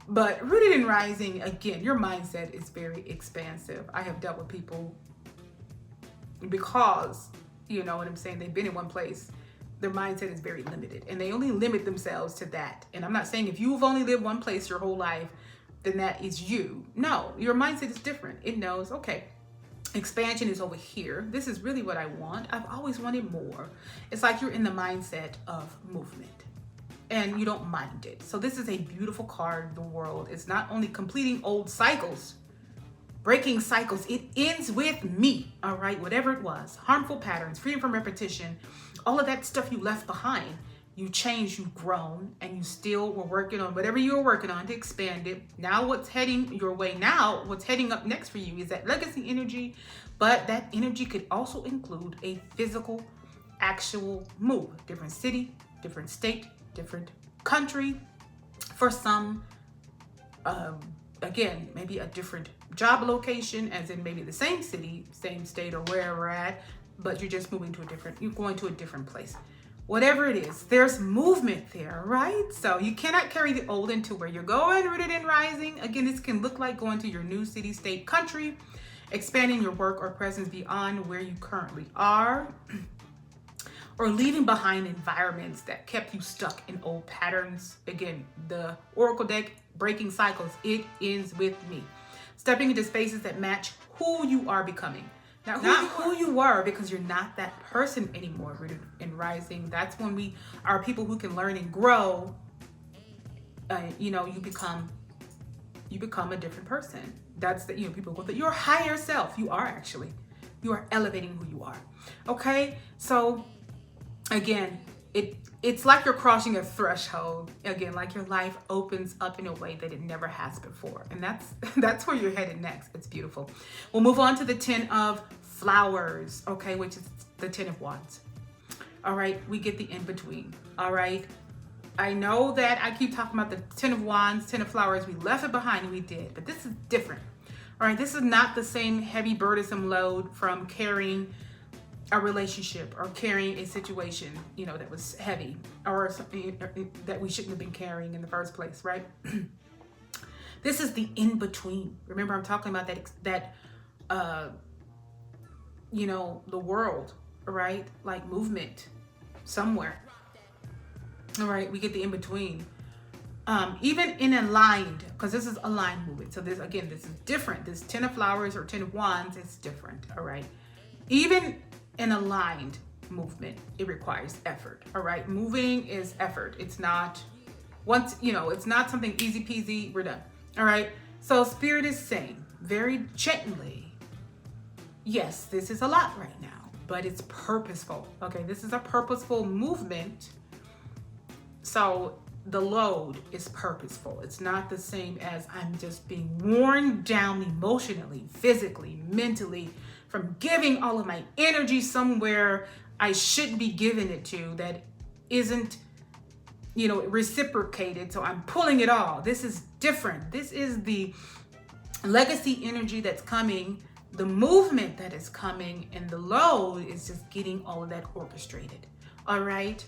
But rooted in rising, again, your mindset is very expansive. I have dealt with people because, you know what I'm saying, they've been in one place. Their mindset is very limited and they only limit themselves to that. And I'm not saying if you've only lived one place your whole life, then that is you. No, your mindset is different. It knows, okay, expansion is over here. This is really what I want. I've always wanted more. It's like you're in the mindset of movement and you don't mind it. So this is a beautiful card, the world. It's not only completing old cycles, breaking cycles, it ends with me, all right? Whatever it was, harmful patterns, freedom from repetition, all of that stuff you left behind. You changed, you've grown, and you still were working on whatever you were working on to expand it. Now what's heading your way now, what's heading up next for you is that legacy energy, but that energy could also include a physical, actual move. Different city, different state, different country. For some, again, maybe a different job location, as in maybe the same city, same state, or wherever we're at, but you're just moving to you're going to a different place. Whatever it is, there's movement there, right? So you cannot carry the old into where you're going, rooted in rising. Again, this can look like going to your new city, state, country, expanding your work or presence beyond where you currently are, or leaving behind environments that kept you stuck in old patterns. Again, the Oracle deck, breaking cycles, it ends with me. Stepping into spaces that match who you are becoming. Not who you were, because you're not that person anymore. Rooted and rising. That's when we are people who can learn and grow. You become a different person. That's the, people go that your higher self. You are elevating who you are. Okay, so again, it's like you're crossing a threshold. Again, like your life opens up in a way that it never has before, and that's where you're headed next. It's beautiful. We'll move on to the 10 of flowers, okay, which is the 10 of wands. All right, we get the in between. All right, I know that I keep talking about the 10 of wands, 10 of flowers. We left it behind, and we did, but this is different. All right, this is not the same heavy, burdensome load from carrying a relationship or carrying a situation, that was heavy or something that we shouldn't have been carrying in the first place, right? This is the in between. Remember, I'm talking about that the world, right? Like movement somewhere. All right, we get the in between. Even in aligned, because this is aligned movement. So this is different. This 10 of flowers or 10 of wands is different. All right. Even in aligned movement, it requires effort. All right. Moving is effort. It's not it's not something easy peasy, we're done. All right. So Spirit is saying very gently, yes, this is a lot right now, but it's purposeful. Okay. This is a purposeful movement. So the load is purposeful. It's not the same as I'm just being worn down emotionally, physically, mentally, from giving all of my energy somewhere I shouldn't be giving it to, that isn't, reciprocated. So I'm pulling it all. This is different. This is the legacy energy that's coming, the movement that is coming, and the load is just getting all of that orchestrated. All right.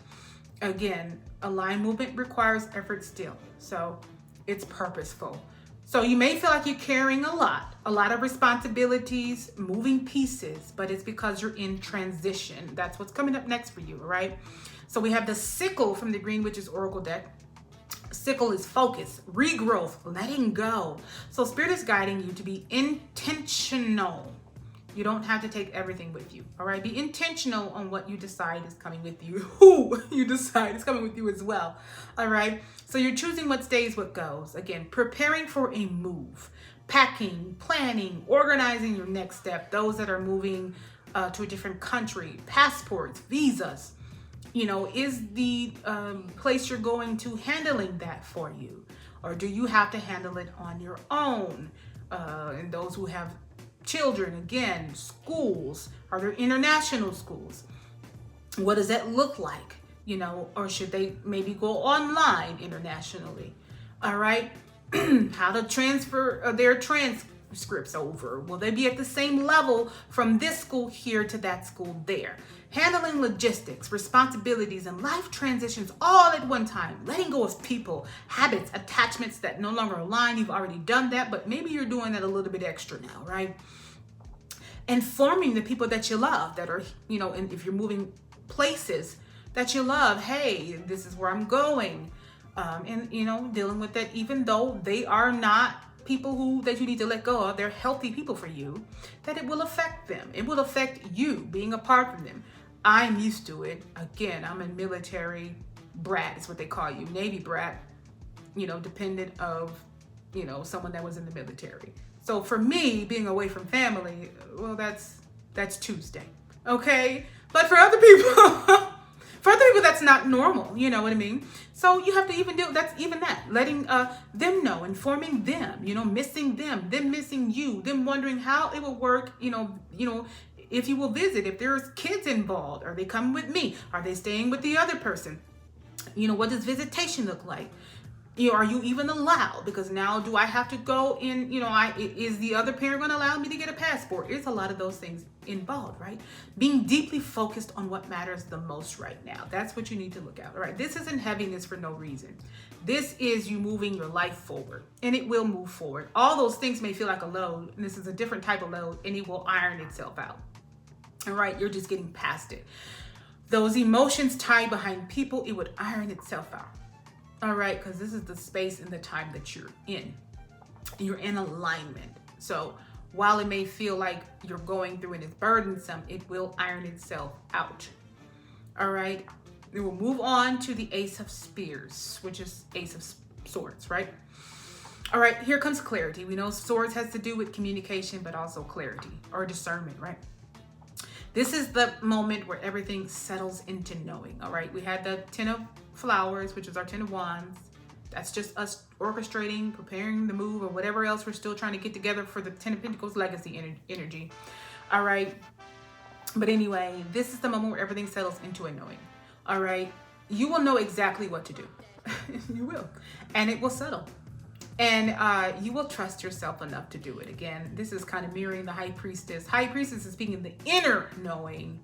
Again, aligned movement requires effort still. So it's purposeful. So you may feel like you're carrying a lot of responsibilities, moving pieces, but it's because you're in transition. That's what's coming up next for you, all right? So we have the sickle from the Green Witch's Oracle deck. Sickle is focus, regrowth, letting go. So Spirit is guiding you to be intentional. You don't have to take everything with you, all right? Be intentional on what you decide is coming with you, who you decide is coming with you as well, all right? So you're choosing what stays, what goes. Again, preparing for a move, packing, planning, organizing your next step. Those that are moving to a different country, passports, visas, is the place you're going to handling that for you? Or do you have to handle it on your own? And those who have children, again, schools, are there international schools? What does that look like? Or should they maybe go online internationally? All right. How to transfer their transcripts over? Will they be at the same level from this school here to that school there? Handling logistics, responsibilities, and life transitions all at one time. Letting go of people, habits, attachments that no longer align. You've already done that, but maybe you're doing that a little bit extra now, right? Informing the people that you love that are, and if you're moving places that you love, hey, this is where I'm going. And dealing with that, even though they are not people that you need to let go of, they're healthy people for you, that it will affect them. It will affect you being apart from them. I'm used to it. Again, I'm a military brat, is what they call you. Navy brat, dependent of, someone that was in the military. So for me, being away from family, well, that's Tuesday. Okay. But for other people, that's not normal. You know what I mean? So you have to even letting them know, informing them, missing them missing you, them wondering how it will work, if you will visit, if there's kids involved, are they coming with me? Are they staying with the other person? What does visitation look like? Are you even allowed? Because now do I have to go in, is the other parent going to allow me to get a passport? There's a lot of those things involved, right? Being deeply focused on what matters the most right now. That's what you need to look at, all right? This isn't heaviness for no reason. This is you moving your life forward, and it will move forward. All those things may feel like a load, and this is a different type of load, and it will iron itself out, all right? You're just getting past it. Those emotions tied behind people, it would iron itself out. All right, because this is the space and the time that you're in. You're in alignment. So while it may feel like you're going through and it's burdensome, it will iron itself out. All right. Then we'll move on to the Ace of Spears, which is Ace of Swords, right? All right, here comes clarity. We know swords has to do with communication, but also clarity or discernment, right? This is the moment where everything settles into knowing, all right? We had the 10 of Flowers, which is our 10 of Wands. That's just us orchestrating, preparing the move, or whatever else we're still trying to get together for the 10 of Pentacles legacy energy, all right? But anyway, this is the moment where everything settles into a knowing, all right? You will know exactly what to do. You will. And it will settle. And you will trust yourself enough to do it. Again, this is kind of mirroring the High Priestess. High Priestess is speaking the inner knowing,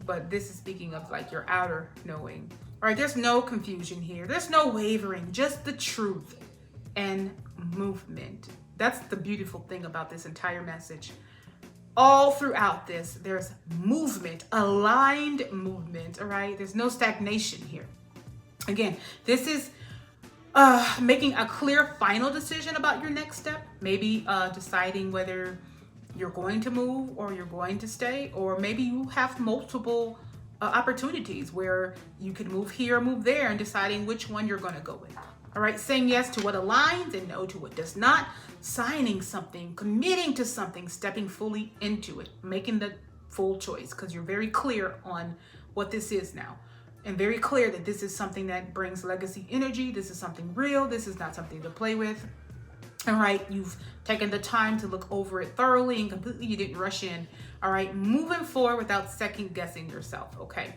but this is speaking of like your outer knowing. All right, there's no confusion here. There's no wavering, just the truth and movement. That's the beautiful thing about this entire message. All throughout this, there's movement, aligned movement, all right? There's no stagnation here. Again, this is making a clear final decision about your next step. Maybe deciding whether you're going to move or you're going to stay, or maybe you have multiple opportunities where you can move here, move there, and deciding which one you're going to go with. All right, saying yes to what aligns and no to what does not, signing something, committing to something, stepping fully into it, making the full choice because you're very clear on what this is now. And very clear that this is something that brings legacy energy. This is something real. This is not something to play with. All right, you've taken the time to look over it thoroughly and completely. You didn't rush in. All right, moving forward without second guessing yourself. Okay,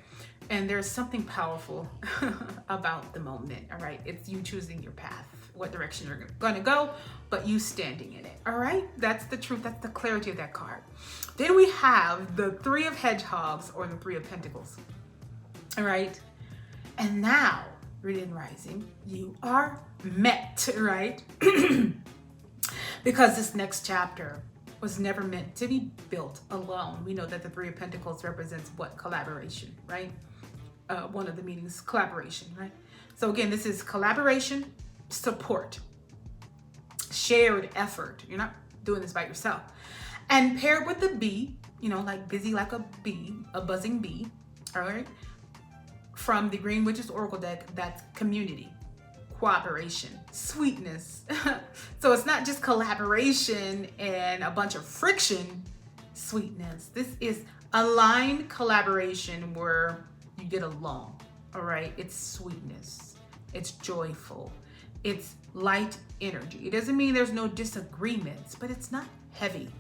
and there's something powerful about the moment. All right, it's you choosing your path, what direction you're going to go, but you standing in it. All right, that's the truth. That's the clarity of that card. Then we have the Three of Hedgehogs or the Three of Pentacles. All right. And now, Reading Rising, you are met, right? Because this next chapter was never meant to be built alone. We know that the Three of Pentacles represents what? Collaboration, right? One of the meanings, collaboration, right? So again, this is collaboration, support, shared effort. You're not doing this by yourself. And paired with the bee, you know, like busy like a bee, a buzzing bee, all right? From the Green Witch's Oracle deck, that's community, cooperation, sweetness. So it's not just collaboration and a bunch of friction, sweetness. This is aligned collaboration where you get along, all right? It's sweetness, it's joyful, it's light energy. It doesn't mean there's no disagreements, but it's not heavy.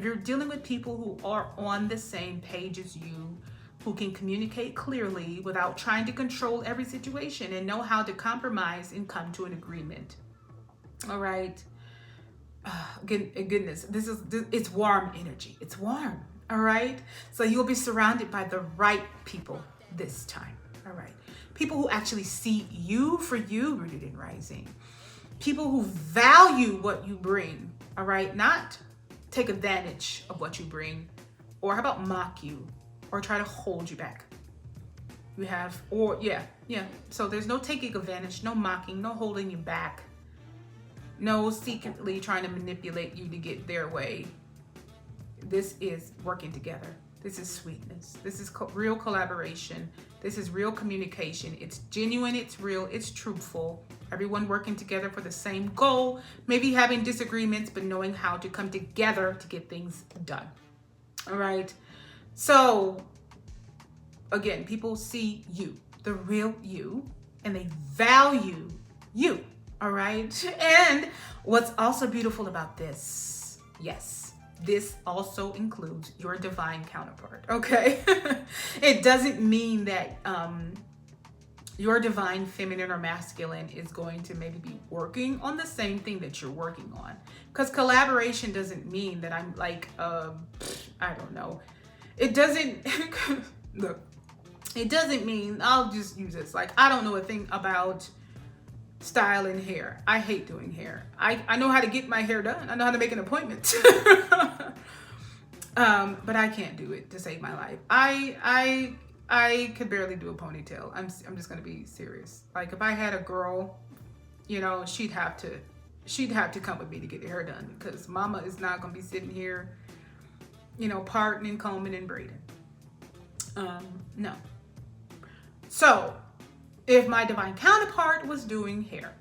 You're dealing with people who are on the same page as you, who can communicate clearly without trying to control every situation and know how to compromise and come to an agreement. All right. Goodness, it's warm energy. It's warm. All right. So you'll be surrounded by the right people this time. All right. People who actually see you for you, Rooted and Rising. People who value what you bring. All right. Not take advantage of what you bring, or how about mock you, or try to hold you back. You have, or yeah. So there's no taking advantage, no mocking, no holding you back, no secretly trying to manipulate you to get their way. This is working together. This is sweetness. This is real collaboration. This is real communication. It's genuine, it's real, it's truthful. Everyone working together for the same goal, maybe having disagreements, but knowing how to come together to get things done. All right. So again, people see you, the real you, and they value you, all right? And what's also beautiful about this, yes, this also includes your divine counterpart, okay? It doesn't mean that your divine feminine or masculine is going to maybe be working on the same thing that you're working on. Because collaboration doesn't mean that I'm like, I don't know. It doesn't, look, it doesn't mean, I'll just use this. Like, I don't know a thing about styling hair. I hate doing hair. I know how to get my hair done. I know how to make an appointment. But I can't do it to save my life. I could barely do a ponytail. I'm just gonna be serious. Like, if I had a girl, you know, she'd have to she'd have to come with me to get her done, because mama is not going to be sitting here, parting and combing and braiding. No. So if my divine counterpart was doing hair,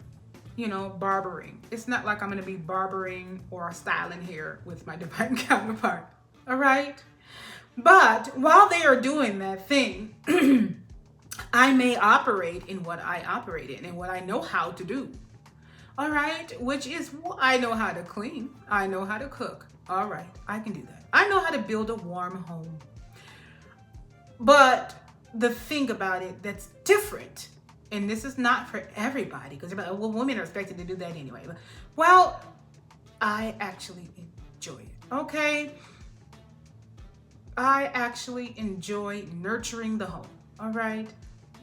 barbering, it's not like I'm going to be barbering or styling hair with my divine counterpart. All right. But while they are doing that thing, I may operate in what I operate in and what I know how to do. All right. Which is, I know how to clean. I know how to cook. All right. I can do that. I know how to build a warm home. But the thing about it that's different, and this is not for everybody, because women are expected to do that anyway. Well, I actually enjoy it. Okay. I actually enjoy nurturing the home. All right.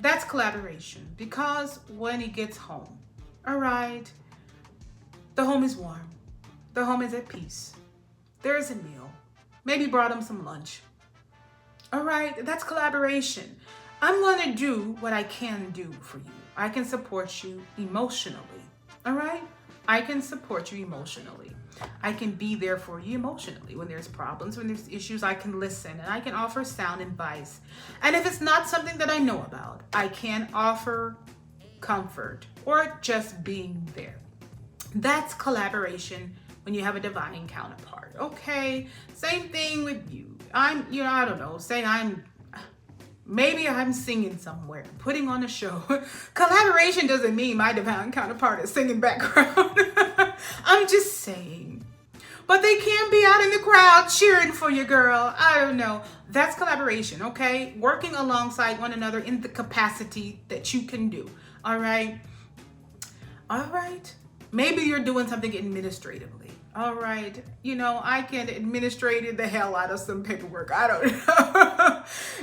That's collaboration, because when he gets home, all right, the home is warm. The home is at peace. There is a meal. Maybe brought him some lunch. All right. That's collaboration. I'm going to do what I can do for you. I can support you emotionally. All right. I can support you emotionally. I can be there for you emotionally. When there's problems, when there's issues, I can listen and I can offer sound advice. And if it's not something that I know about, I can offer comfort or just being there. That's collaboration when you have a divine counterpart. Okay. Same thing with you. I don't know, maybe I'm singing somewhere, putting on a show. Collaboration doesn't mean my divine counterpart is singing background. I'm just saying. But they can be out in the crowd cheering for you, girl. I don't know. That's collaboration, okay? Working alongside one another in the capacity that you can do. All right? All right. Maybe you're doing something administratively. All right. I can administrate the hell out of some paperwork. I don't know.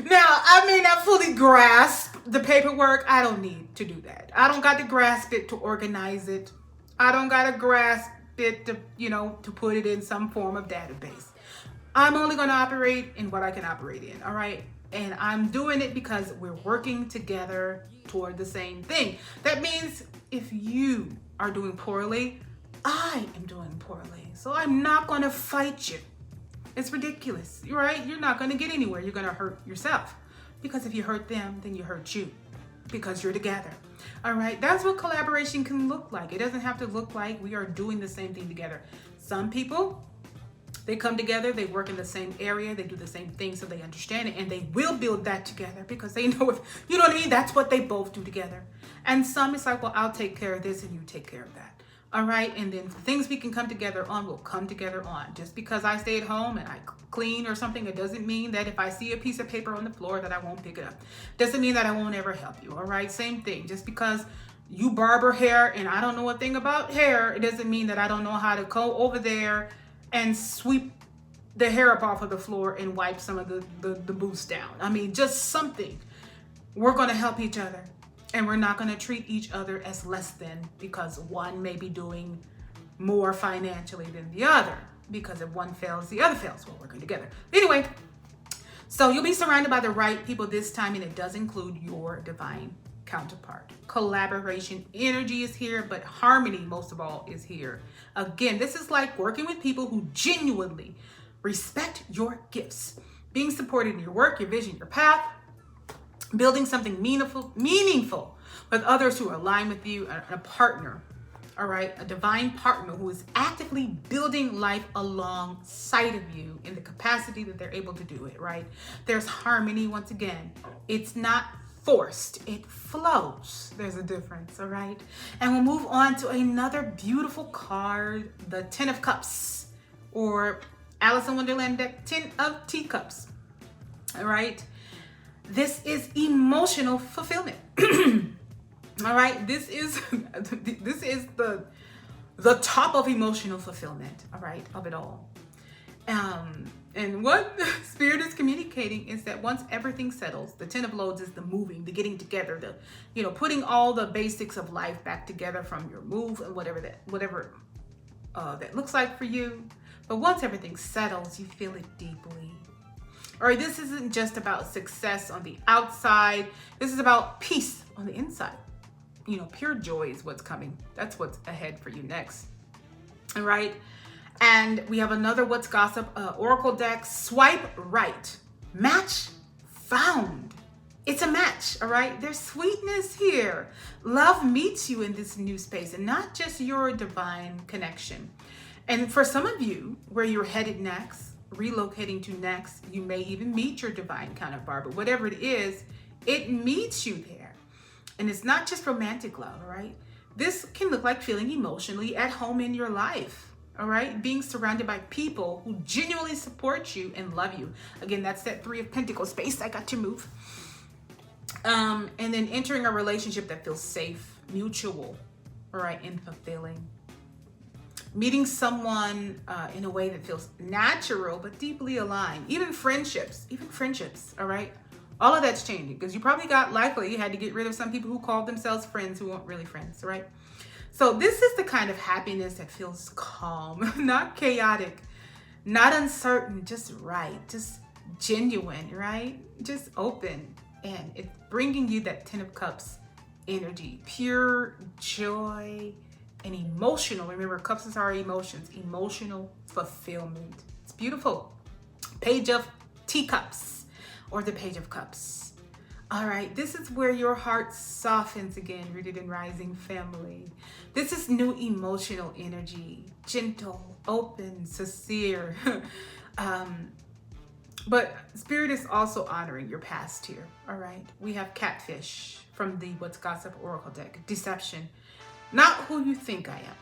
Now, I may not fully grasp the paperwork. I don't need to do that. I don't got to grasp it to organize it. I don't got to grasp it to, to put it in some form of database. I'm only going to operate in what I can operate in. All right. And I'm doing it because we're working together toward the same thing. That means if you are doing poorly, I am doing poorly. So I'm not going to fight you. It's ridiculous, right? You're not going to get anywhere. You're going to hurt yourself. Because if you hurt them, then you hurt you. Because you're together. All right? That's what collaboration can look like. It doesn't have to look like we are doing the same thing together. Some people, they come together, they work in the same area, they do the same thing, so they understand it, and they will build that together because they know, if you know what I mean, that's what they both do together. And some, it's like, well, I'll take care of this and you take care of that. All right. And then things we can come together on, we'll come together on. Just because I stay at home and I clean or something, it doesn't mean that if I see a piece of paper on the floor that I won't pick it up. Doesn't mean that I won't ever help you. All right. Same thing. Just because you barber hair and I don't know a thing about hair, it doesn't mean that I don't know how to go over there and sweep the hair up off of the floor and wipe some of the boots down. I mean, just something. We're going to help each other. And we're not going to treat each other as less than because one may be doing more financially than the other. Because if one fails, the other fails. We're working together. Anyway, so you'll be surrounded by the right people this time, and it does include your divine counterpart. Collaboration energy is here, but harmony, most of all, is here. Again, this is like working with people who genuinely respect your gifts. Being supported in your work, your vision, your path. Building something meaningful with others who are aligned with you, a partner, all right, a divine partner who is actively building life alongside of you in the capacity that they're able to do it, right? There's harmony once again. It's not forced, it flows. There's a difference, all right? And we'll move on to another beautiful card, the 10 of Cups, or Alice in Wonderland deck, 10 of Teacups, all right? This is emotional fulfillment. All right. This is the top of emotional fulfillment. All right. Of it all. And what Spirit is communicating is that once everything settles, the 10 of Loads is the moving, the getting together, the, putting all the basics of life back together from your move and whatever that looks like for you. But once everything settles, you feel it deeply. All right, this isn't just about success on the outside. This is about peace on the inside. Pure joy is what's coming. That's what's ahead for you next. All right. And we have another What's Gossip Oracle deck. Swipe right. Match found. It's a match, all right? There's sweetness here. Love meets you in this new space, and not just your divine connection. And for some of you, where you're headed next, relocating to next, you may even meet your divine counterpart, but whatever it is, it meets you there. And it's not just romantic love, all right? This can look like feeling emotionally at home in your life, all right? Being surrounded by people who genuinely support you and love you. Again, that's that Three of Pentacles space. I got to move. And then entering a relationship that feels safe, mutual, all right, and fulfilling. Meeting someone in a way that feels natural but deeply aligned. Even friendships, all right? All of that's changing because you probably likely had to get rid of some people who called themselves friends who weren't really friends, right? So this is the kind of happiness that feels calm, not chaotic, not uncertain, just right, just genuine, right? Just open. And it's bringing you that Ten of Cups energy, pure joy and emotional. Remember, cups is our emotions, emotional fulfillment. It's beautiful. Page of Teacups or the Page of Cups. All right, this is where your heart softens again, rooted in rising family. This is new emotional energy, gentle, open, sincere. But Spirit is also honoring your past here, all right? We have Catfish from the What's Gossip Oracle deck. Deception, not who you think I am,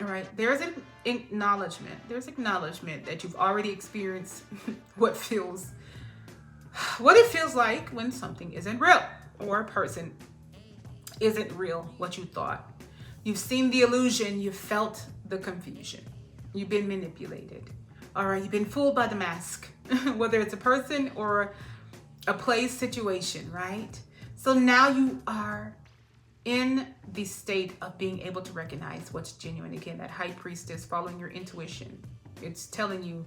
all right? There's an acknowledgement. There's acknowledgement that you've already experienced what it feels like when something isn't real or a person isn't real, what you thought. You've seen the illusion. You've felt the confusion. You've been manipulated, all right? You've been fooled by the mask. Whether it's a person or a place, situation, right? So now you are in the state of being able to recognize what's genuine. Again, that High Priestess, following your intuition. It's telling you,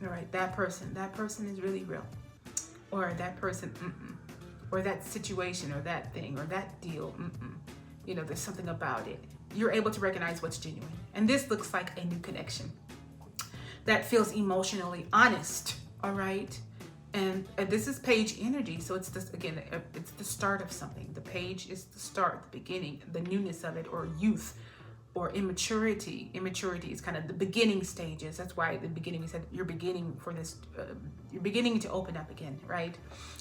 all right, that person is really real. Or that person, or that situation, or that thing, or that deal, You know, there's something about it. You're able to recognize what's genuine. And this looks like a new connection that feels emotionally honest. All right. And this is page energy. So it's this, again, it's the start of something. The page is the start, the beginning, the newness of it, or youth or immaturity. Immaturity is kind of the beginning stages. That's why at the beginning we said you're beginning for this, you're beginning to open up again, right?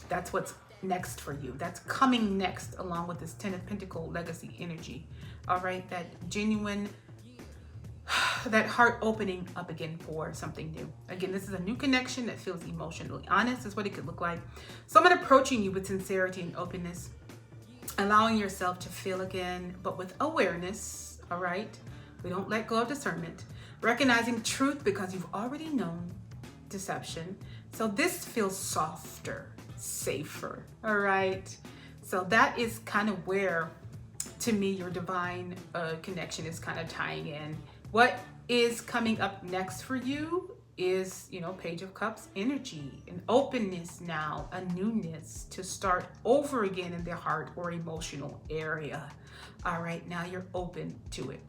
That's what's next for you. That's coming next along with this Ten of Pentacles legacy energy. All right. That genuine, that heart opening up again for something new. Again, this is a new connection that feels emotionally honest, is what it could look like. Someone approaching you with sincerity and openness, allowing yourself to feel again, but with awareness, all right? We don't let go of discernment. Recognizing truth because you've already known deception. So this feels softer, safer, all right? So that is kind of where, to me, your divine connection is kind of tying in. What is coming up next for you is, you know, Page of Cups energy, an openness now, a newness to start over again in the heart or emotional area. All right, now you're open to it.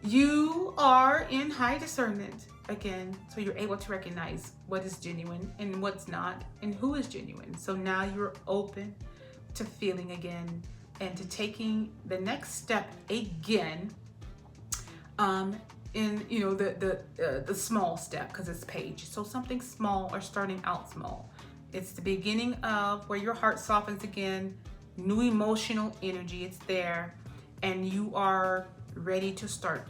You are in high discernment again, so you're able to recognize what is genuine and what's not, and who is genuine. So now you're open to feeling again and to taking the next step again. In, you know, the small step, because it's page. So something small or starting out small. It's the beginning of where your heart softens again, new emotional energy, it's there, and you are ready to start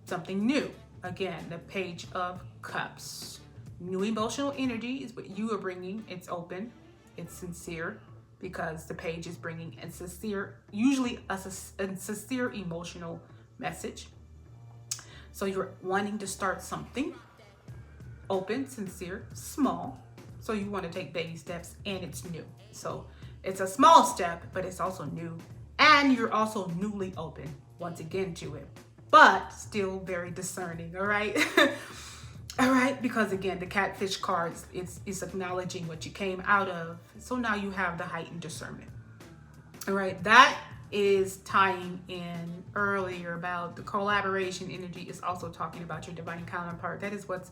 something new. Again, the Page of Cups. New emotional energy is what you are bringing. It's open, it's sincere, because the page is bringing a sincere, usually a sincere emotional message. So you're wanting to start something open, sincere, small. So you want to take baby steps, and it's new. So it's a small step, but it's also new. And you're also newly open once again to it, but still very discerning. All right. All right. Because again, the Catfish cards, it's acknowledging what you came out of. So now you have the heightened discernment. All right. That is tying in earlier about the collaboration energy, is also talking about your divine counterpart. That is what's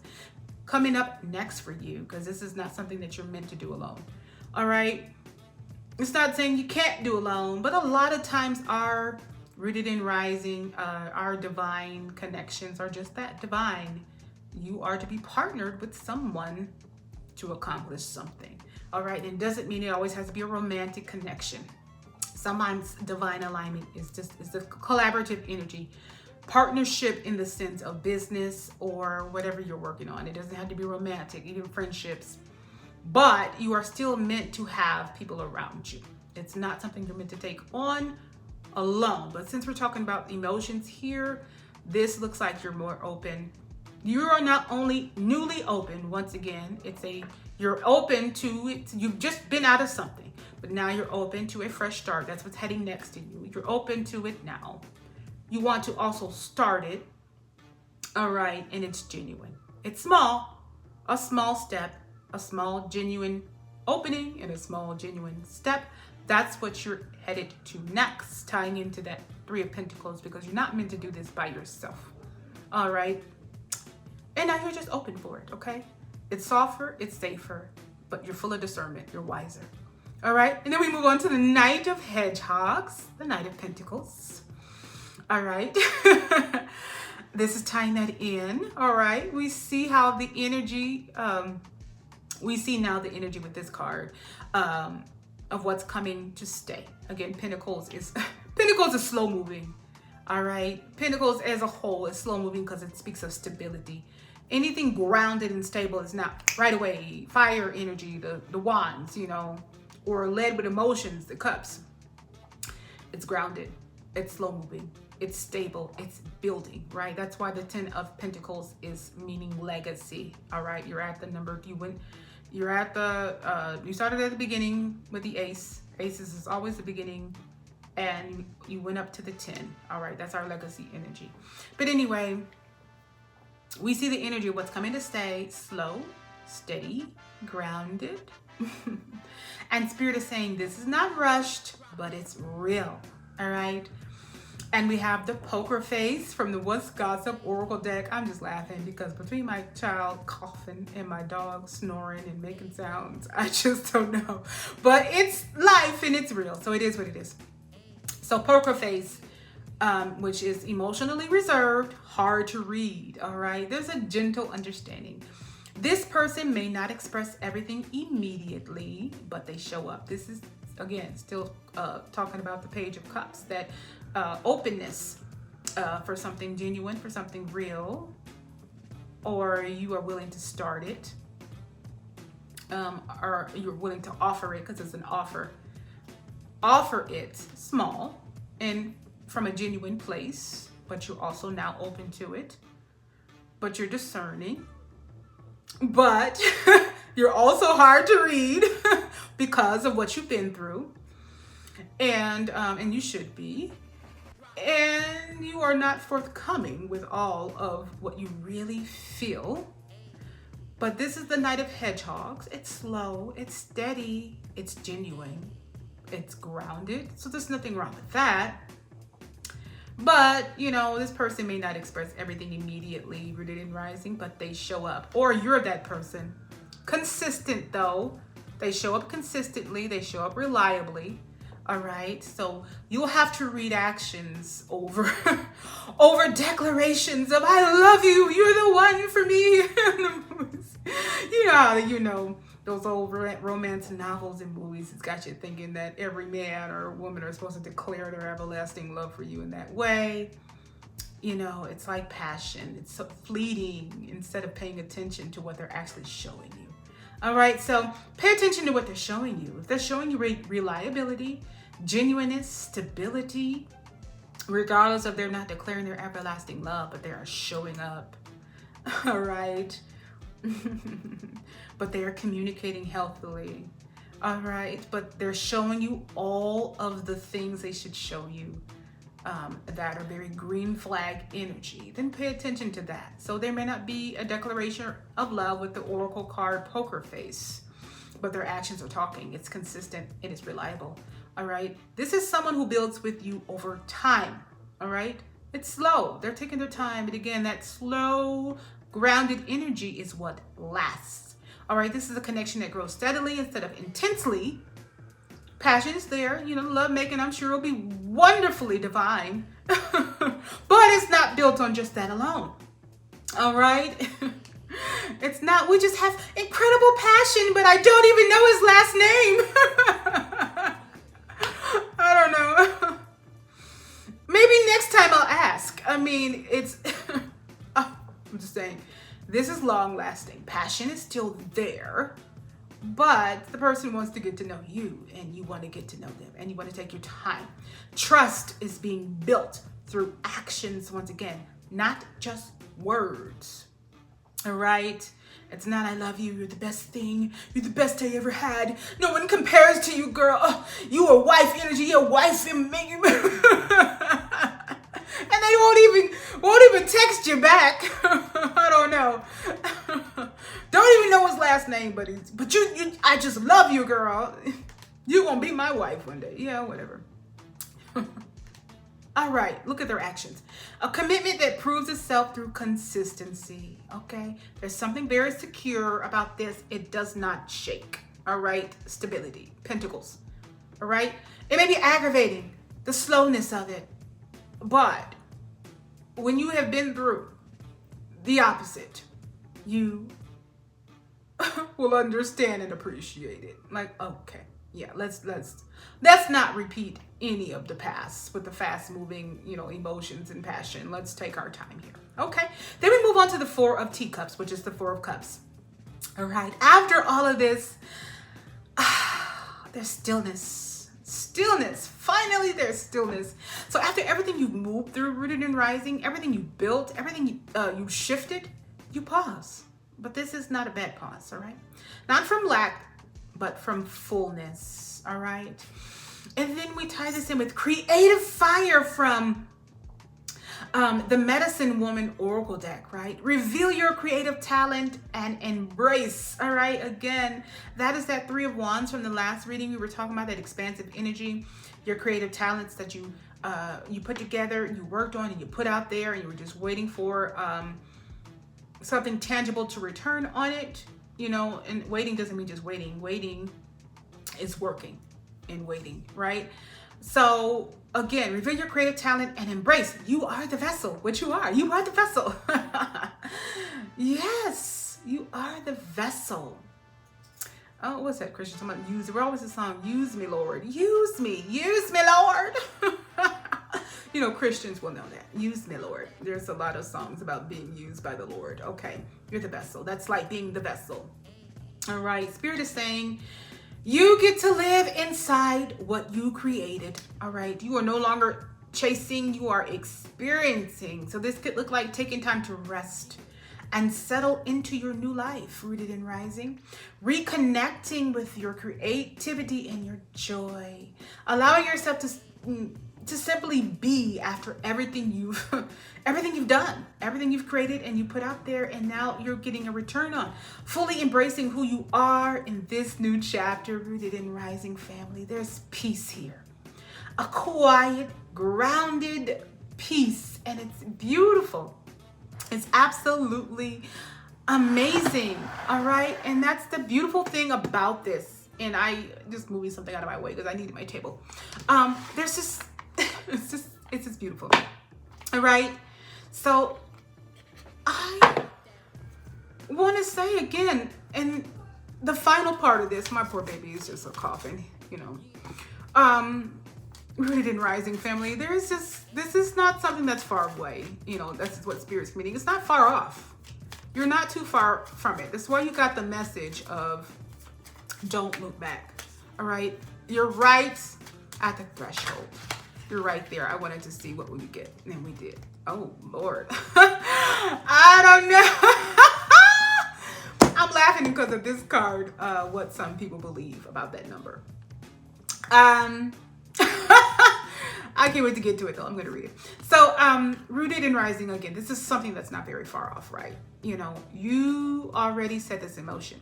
coming up next for you, because this is not something that you're meant to do alone. All right. It's not saying you can't do alone, but a lot of times our rooted in rising, our divine connections are just that, divine. You are to be partnered with someone to accomplish something. All right. And it doesn't mean it always has to be a romantic connection. Sometimes divine alignment is the collaborative energy, partnership in the sense of business or whatever you're working on. It doesn't have to be romantic, even friendships. But you are still meant to have people around you. It's not something you're meant to take on alone. But since we're talking about emotions here, this looks like you're more open. You are not only newly open, once again, you're open to it. You've just been out of something, but now you're open to a fresh start. That's what's heading next to you. You're open to it now. You want to also start it. All right. And it's genuine. It's small, a small step, a small genuine opening, and a small genuine step. That's what you're headed to next, tying into that Three of Pentacles, because you're not meant to do this by yourself. All right. And now you're just open for it. Okay. It's softer, it's safer, but you're full of discernment. You're wiser. All right. And then we move on to the Knight of Hedgehogs, the Knight of Pentacles. All right. This is tying that in. All right. We see how the energy, we see now the energy with this card of what's coming to stay. Again, Pentacles is slow moving. All right. Pentacles as a whole is slow moving because it speaks of stability. Anything grounded and stable is not right away. Fire energy, the wands, or led with emotions, the cups. It's grounded. It's slow moving. It's stable. It's building, right? That's why the 10 of Pentacles is meaning legacy. All right. You're at the number. You started at the beginning with the ace. Aces is always the beginning. And you went up to the 10. All right. That's our legacy energy. But anyway, we see the energy of what's coming to stay: slow, steady, grounded. And Spirit is saying this is not rushed, but it's real. All right. And we have the poker face from the What's Gossip Oracle deck. I'm just laughing because between my child coughing and my dog snoring and making sounds, I just don't know. But it's life and it's real. So it is what it is. So poker face, which is emotionally reserved, hard to read. All right. There's a gentle understanding. This person may not express everything immediately, but they show up. This is, again, still talking about the Page of Cups, that openness for something genuine, for something real, or you are willing to start it, or you're willing to offer it because it's an offer. Offer it small and from a genuine place, but you're also now open to it, but you're discerning, but you're also hard to read because of what you've been through, and you should be. And you are not forthcoming with all of what you really feel. But this is the Knight of Hedgehogs. It's slow, it's steady, it's genuine, it's grounded. So there's nothing wrong with that. But, this person may not express everything immediately, rooted in rising, but they show up. Or you're that person. Consistent, though. They show up consistently. They show up reliably. All right, so you'll have to read actions over declarations of "I love you, you're the one for me." Those old romance novels and movies. It's got you thinking that every man or woman are supposed to declare their everlasting love for you in that way. It's like passion. It's so fleeting instead of paying attention to what they're actually showing you. All right, so pay attention to what they're showing you. If they're showing you reliability, genuineness, stability, regardless of they're not declaring their everlasting love, but they are showing up. All right. But they are communicating healthily. All right. But they're showing you all of the things they should show you that are very green flag energy. Then pay attention to that. So there may not be a declaration of love with the Oracle card poker face, but their actions are talking. It's consistent. It is reliable. All right. This is someone who builds with you over time. All right. It's slow. They're taking their time. But again, that slow, grounded energy is what lasts. All right. This is a connection that grows steadily instead of intensely. Passion is there. Love making, I'm sure, will be wonderfully divine. But it's not built on just that alone. All right. It's not. We just have incredible passion, but I don't even know his last name. I don't know. Maybe next time I'll ask. I mean, I'm just saying, this is long lasting. Passion is still there, but the person wants to get to know you, and you want to get to know them, and you want to take your time. Trust is being built through actions, once again, not just words. All right. It's not, I love you, you're the best thing, you're the best I ever had. No one compares to you, girl. Oh, you are wife energy, you're wife and making. And they won't even text you back. I don't know. Don't even know his last name, but I just love you, girl. You're gonna be my wife one day. Yeah, whatever. All right, look at their actions. A commitment that proves itself through consistency, okay? There's something very secure about this. It does not shake, all right? Stability, pentacles, all right? It may be aggravating, the slowness of it, but when you have been through the opposite, you will understand and appreciate it. Like, okay. Yeah, let's not repeat any of the past with the fast moving, emotions and passion. Let's take our time here. Okay. Then we move on to the Four of Teacups, which is the Four of Cups. All right. After all of this, there's stillness. Stillness. Finally, there's stillness. So after everything you've moved through, rooted and rising, everything you built, everything you shifted, you pause. But this is not a bad pause, all right? Not from lack, but from fullness, all right? And then we tie this in with creative fire from the Medicine Woman Oracle deck, right? Reveal your creative talent and embrace, all right? Again, that is that Three of Wands from the last reading. We were talking about that expansive energy, your creative talents that you put together, you worked on, and you put out there, and you were just waiting for something tangible to return on it. And waiting doesn't mean just waiting. Waiting is working and waiting, right? So again, reveal your creative talent and embrace. You are the vessel, which you are. You are the vessel. Yes, you are the vessel. Oh, what's that, Christian? Talking about use. We're always a song, use me, Lord. Use me, Lord. Christians will know that. Use me, Lord. There's a lot of songs about being used by the Lord. Okay, you're the vessel. That's like being the vessel. All right, Spirit is saying you get to live inside what you created. All right, you are no longer chasing, you are experiencing. So this could look like taking time to rest and settle into your new life, rooted and rising, reconnecting with your creativity and your joy, allowing yourself to simply be after everything you've done, everything you've created and you put out there, and now you're getting a return on. Fully embracing who you are in this new chapter, rooted and rising family. There's peace here. A quiet, grounded peace, and it's beautiful. It's absolutely amazing. All right. And that's the beautiful thing about this. And I just moving something out of my way because I needed my table. There's just, it's just beautiful. All right. So I want to say again, and the final part of this, my poor baby is just a coughing, rooted in rising family. This is not something that's far away. That's what Spirit's meaning. It's not far off. You're not too far from it. That's why you got the message of don't look back. All right. You're right at the threshold. You're right there. I wanted to see what we would get, and we did. Oh, Lord. I don't know. I'm laughing because of this card, what some people believe about that number. I can't wait to get to it, though. I'm going to read it. So, rooted and rising, again, this is something that's not very far off, right? You already set this in motion.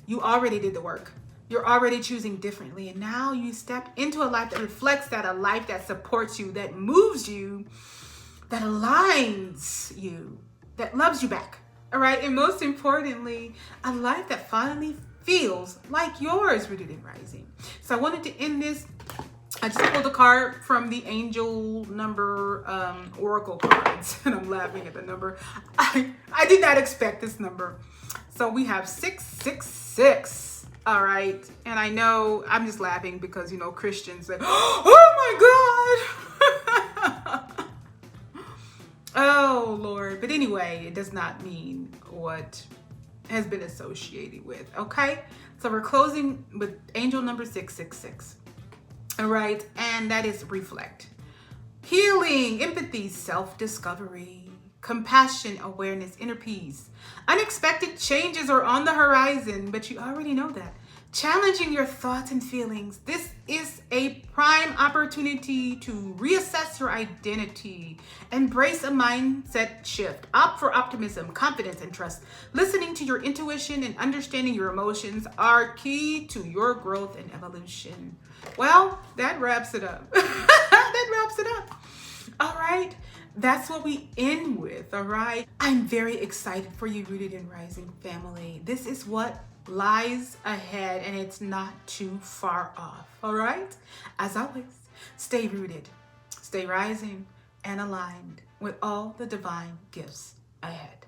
You already did the work. You're already choosing differently. And now you step into a life that reflects that, a life that supports you, that moves you, that aligns you, that loves you back. All right. And most importantly, a life that finally feels like yours, rooted in rising. So I wanted to end this. I just pulled a card from the angel number oracle cards, and I'm laughing at the number. I did not expect this number. So we have 666. All right. And I know I'm just laughing because, Christians say, oh my God. Oh, Lord. But anyway, it does not mean what has been associated with. Okay. So we're closing with angel number 666. All right. And that is reflect. Healing, empathy, self-discovery, compassion, awareness, inner peace. Unexpected changes are on the horizon, but you already know that. Challenging your thoughts and feelings. This is a prime opportunity to reassess your identity. Embrace a mindset shift. Opt for optimism, confidence, and trust. Listening to your intuition and understanding your emotions are key to your growth and evolution. Well, that wraps it up. That wraps it up. All right. That's what we end with. All right. I'm very excited for you, Rooted in Rising family. This is what lies ahead, and it's not too far off. All right. As always, stay rooted, stay rising, and aligned with all the divine gifts ahead.